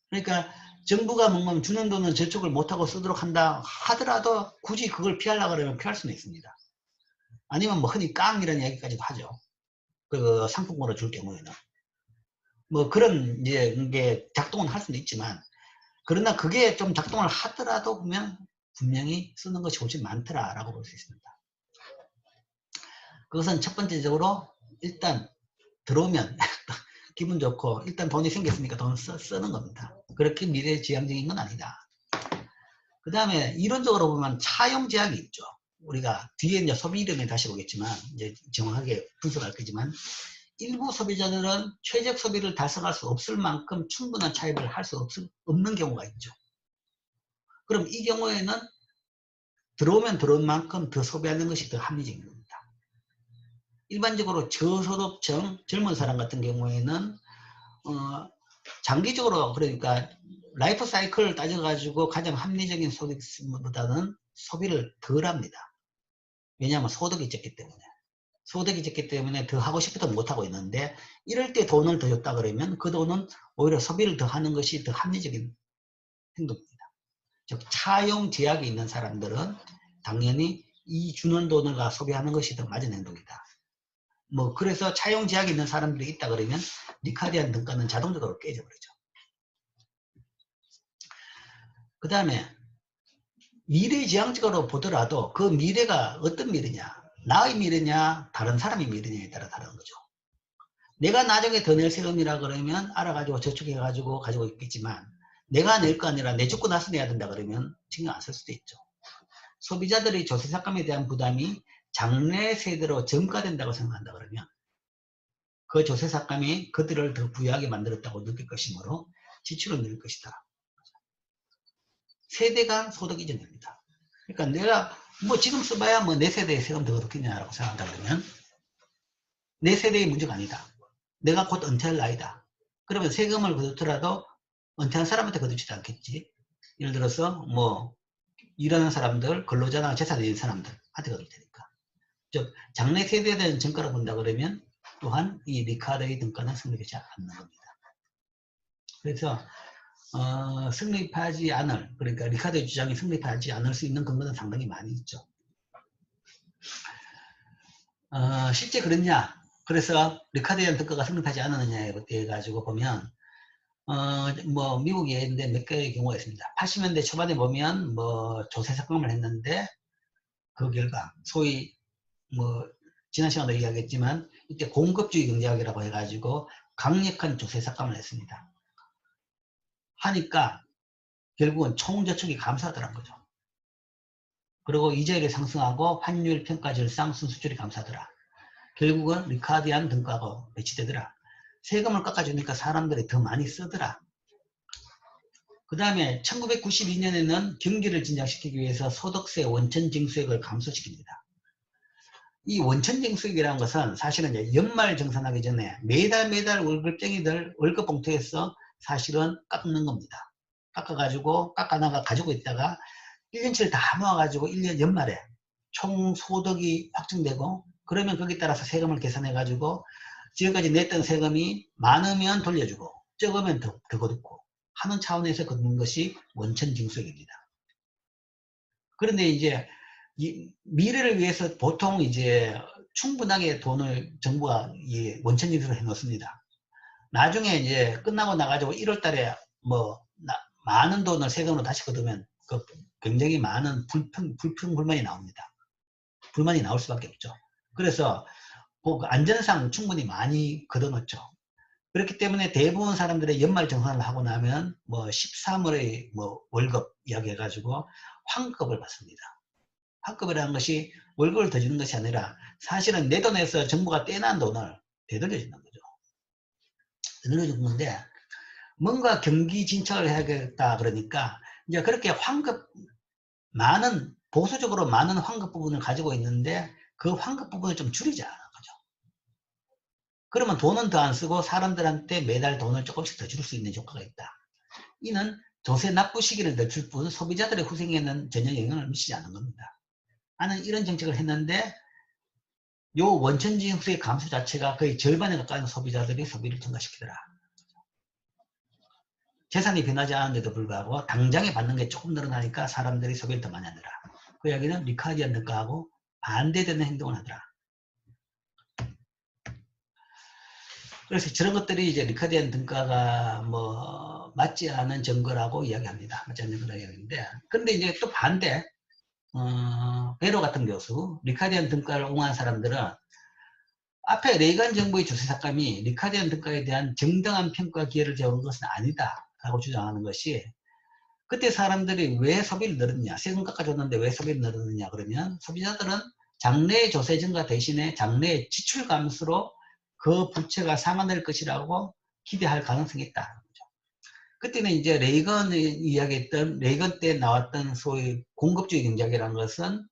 그러니까 정부가 뭔가 주는 돈은 저축을 못하고 쓰도록 한다 하더라도 굳이 그걸 피하려고 그러면 피할 수는 있습니다. 아니면 뭐 흔히 깡 이런 이야기까지도 하죠. 그 상품권을 줄 경우에는. 뭐 그런 이제 게 작동은 할 수는 있지만 그러나 그게 좀 작동을 하더라도 보면 분명히 쓰는 것이 훨씬 많더라라고 볼 수 있습니다. 그것은 첫 번째적으로 일단 들어오면 기분 좋고 일단 돈이 생겼으니까 돈을 쓰는 겁니다. 그렇게 미래지향적인 건 아니다. 그 다음에 이론적으로 보면 차용 제약이 있죠. 우리가 뒤에 이제 소비 이름에 다시 오겠지만 이제 정확하게 분석할 거지만 일부 소비자들은 최적 소비를 달성할 수 없을 만큼 충분한 차입을 할 수 없는 경우가 있죠. 그럼 이 경우에는 들어오면 들어온 만큼 더 소비하는 것이 더 합리적인 겁니다. 일반적으로 저소득층 젊은 사람 같은 경우에는 장기적으로 그러니까 라이프 사이클을 따져가지고 가장 합리적인 소득보다는 소비를 덜 합니다. 왜냐하면 소득이 적기 때문에. 소득이 적기 때문에 더 하고 싶어도 못하고 있는데 이럴 때 돈을 더 줬다 그러면 그 돈은 오히려 소비를 더 하는 것이 더 합리적인 행동입니다. 즉 차용 제약이 있는 사람들은 당연히 이 주는 돈을 소비하는 것이 더 맞은 행동이다. 뭐 그래서 차용 제약이 있는 사람들이 있다 그러면 리카디안 등가는 자동적으로 깨져버리죠. 그 다음에 미래지향적으로 보더라도 그 미래가 어떤 미래냐, 나의 미래냐 다른 사람의 미래냐에 따라 다른 거죠. 내가 나중에 더 낼 세금이라 그러면 알아가지고 저축해가지고 가지고 있겠지만 내가 낼 거 아니라 내 죽고 나서 내야 된다 그러면 신경 안 쓸 수도 있죠. 소비자들이 조세삭감에 대한 부담이 장래 세대로 전가된다고 생각한다 그러면 그 조세삭감이 그들을 더 부유하게 만들었다고 느낄 것이므로 지출을 늘릴 것이다. 세대 간 소득 이전입니다. 그러니까 내가 뭐 지금 써봐야 뭐 내 세대의 세금 더 어떻겠냐라고 생각한다 그러면 내 세대의 문제가 아니다. 내가 곧 은퇴할 나이다. 그러면 세금을 거두더라도 은퇴한 사람한테 거두지도 않겠지. 예를 들어서 뭐 일하는 사람들, 근로자나 재산이 있는 사람들한테 거둘 테니까. 즉 장래 세대에 대한 전가를 본다 그러면 또한 이 리카르의 등가는 성립되지 않는 겁니다. 그래서 성립하지 않을, 그러니까 리카르의 주장이 성립하지 않을 수 있는 근거는 상당히 많이 있죠. 실제 그랬냐? 그래서 리카르의 등가가 성립하지 않았느냐에 대해 가지고 보면 뭐 미국에 있는데 몇 개의 경우가 있습니다. 80년대 초반에 보면 뭐 조세삭감을 했는데 그 결과 소위 뭐 지난 시간도 얘기하겠지만 이때 공급주의 경제학이라고 해가지고 강력한 조세삭감을 했습니다. 하니까 결국은 총저축이 감소하더란 거죠. 그리고 이자율이 상승하고 환율 평가 절상 순수출이 감소하더라. 결국은 리카디안 등가가 배치되더라. 세금을 깎아주니까 사람들이 더 많이 쓰더라. 그 다음에 1992년에는 경기를 진작시키기 위해서 소득세 원천징수액을 감소시킵니다. 이 원천징수액이라는 것은 사실은 이제 연말 정산하기 전에 매달 월급쟁이들 월급 봉투에서 사실은 깎는 겁니다. 깎아가지고 깎아나가 가지고 있다가 1년치를 다 모아가지고 1년 연말에 총 소득이 확정되고 그러면 거기에 따라서 세금을 계산해가지고 지금까지 냈던 세금이 많으면 돌려주고 적으면 더 거두고 하는 차원에서 거두는 것이 원천징수액입니다. 그런데 이제 이 미래를 위해서 보통 이제 충분하게 돈을 정부가 이 원천징수를 해 놓습니다. 나중에 이제 끝나고 나가지고 1월 달에 뭐 많은 돈을 세금으로 다시 거두면 그 굉장히 많은 불만이 나옵니다. 불만이 나올 수밖에 없죠. 그래서 그 안전상 충분히 많이 걷어놓죠. 그렇기 때문에 대부분 사람들의 연말 정산을 하고 나면 뭐 13월에 뭐 월급 이야기해가지고 환급을 받습니다. 환급이라는 것이 월급을 더 주는 것이 아니라 사실은 내 돈에서 정부가 떼난 돈을 되돌려주는 거죠. 되돌려주는 건데 뭔가 경기 진척을 해야겠다 그러니까 이제 그렇게 환급 많은 보수적으로 많은 환급 부분을 가지고 있는데 그 환급 부분을 좀 줄이자 거죠. 그러면 돈은 더 안 쓰고 사람들한테 매달 돈을 조금씩 더 줄 수 있는 효과가 있다. 이는 조세 납부 시기를 늦출 뿐 소비자들의 후생에는 전혀 영향을 미치지 않는 겁니다. 나는 이런 정책을 했는데 요 원천징수의 감소 자체가 거의 절반에 가까운 소비자들이 소비를 증가시키더라. 재산이 변하지 않았는데도 불구하고 당장에 받는 게 조금 늘어나니까 사람들이 소비를 더 많이 하더라. 그 이야기는 리카디안 등가하고 반대되는 행동을 하더라. 그래서 저런 것들이 이제 리카디안 등가가 뭐 맞지 않은 증거라고 이야기합니다. 맞지 않는 증거라고 이야기하는데, 근데 이제 또 반대, 베로 같은 교수, 리카디안 등가를 옹호한 사람들은 앞에 레이건 정부의 조세 삭감이 리카디안 등가에 대한 정당한 평가 기회를 제공한 것은 아니다 라고 주장하는 것이, 그때 사람들이 왜 소비를 늘었냐, 세금 깎아줬는데 왜 소비를 늘었느냐 그러면 소비자들은 장래의 조세 증가 대신에 장래의 지출 감소로 그 부채가 상환될 것이라고 기대할 가능성이 있다. 그때는 이제 레이건이 이야기했던, 레이건 때 나왔던 소위 공급주의 경제학이라는 것은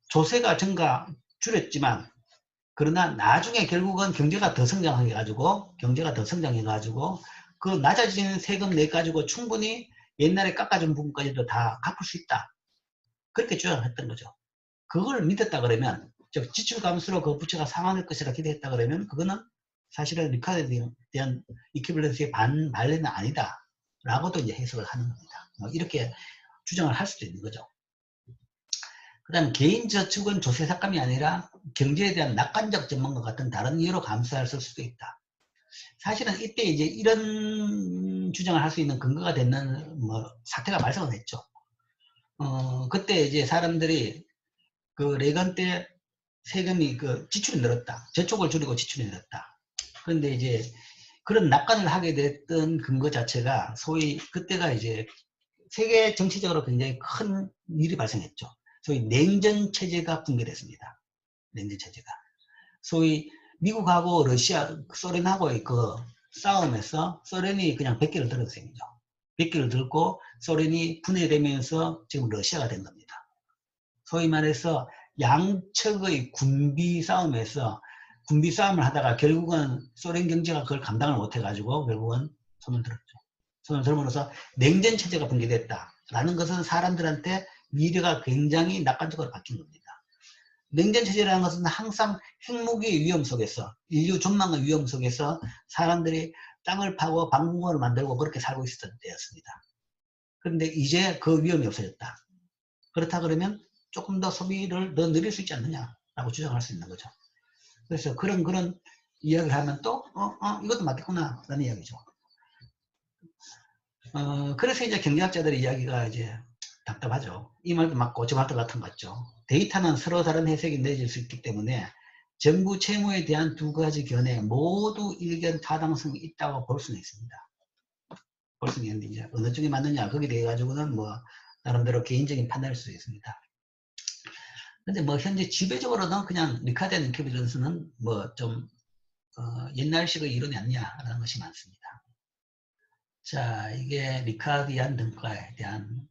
조세가 줄였지만 그러나 나중에 결국은 경제가 더 성장해가지고 그 낮아지는 세금 내가지고 충분히 옛날에 깎아준 부분까지도 다 갚을 수 있다. 그렇게 주장했던 거죠. 그걸 믿었다 그러면, 즉 지출 감소로 그 부채가 상환할 것이라 기대했다 그러면 그거는 사실은 리카드에 대한 이퀴벌런스의 반례는 아니다 라고도 이제 해석을 하는 겁니다. 이렇게 주장을 할 수도 있는 거죠. 그 다음 개인저축은 조세 삭감이 아니라 경제에 대한 낙관적 전망과 같은 다른 이유로 감수할 수도 있다. 사실은 이때 이제 이런 주장을 할 수 있는 근거가 되는 사태가 발생을 했죠. 그때 이제 사람들이 그 레이건 때 세금이 지출이 늘었다. 저축을 줄이고 지출이 늘었다. 그런데 이제 그런 낙관을 하게 됐던 근거 자체가 소위 그때가 이제 세계 정치적으로 굉장히 큰 일이 발생했죠. 소위 냉전 체제가 붕괴됐습니다. 냉전 체제가. 소위 미국하고 러시아, 소련하고의 그 싸움에서 소련이 그냥 100개를 들은 셈이죠. 100개를 들고 소련이 분해되면서 지금 러시아가 된 겁니다. 소위 말해서 양측의 군비 싸움에서 군비 싸움을 하다가 결국은 소련 경제가 그걸 감당을 못해가지고 결국은 손을 들었죠. 손을 들므로써 냉전 체제가 붕괴됐다라는 것은 사람들한테 미래가 굉장히 낙관적으로 바뀐 겁니다. 냉전 체제라는 것은 항상 핵무기의 위험 속에서, 인류 전망의 위험 속에서 사람들이 땅을 파고 방공호를 만들고 그렇게 살고 있었던 때였습니다. 그런데 이제 그 위험이 없어졌다. 그렇다 그러면 조금 더 소비를 더 늘릴 수 있지 않느냐라고 주장할 수 있는 거죠. 그래서 그런 이야기를 하면 또 이것도 맞겠구나 라는 이야기죠. 그래서 이제 경제학자들의 이야기가 이제 답답하죠. 이 말도 맞고 저 말도 같은 것 같죠. 데이터는 서로 다른 해석이 내질 수 있기 때문에 정부 채무에 대한 두 가지 견해 모두 일견 타당성이 있다고 볼 수는 있습니다. 볼 수는 있는데 이제 어느 쪽이 맞느냐 거기에 대해 가지고는 나름대로 개인적인 판단일 수 있습니다. 근데 뭐 현재 지배적으로는 그냥 리카디안 인큐비전스는 뭐 좀 옛날식의 이론이 아니냐라는 것이 많습니다. 자, 이게 리카디안 등가에 대한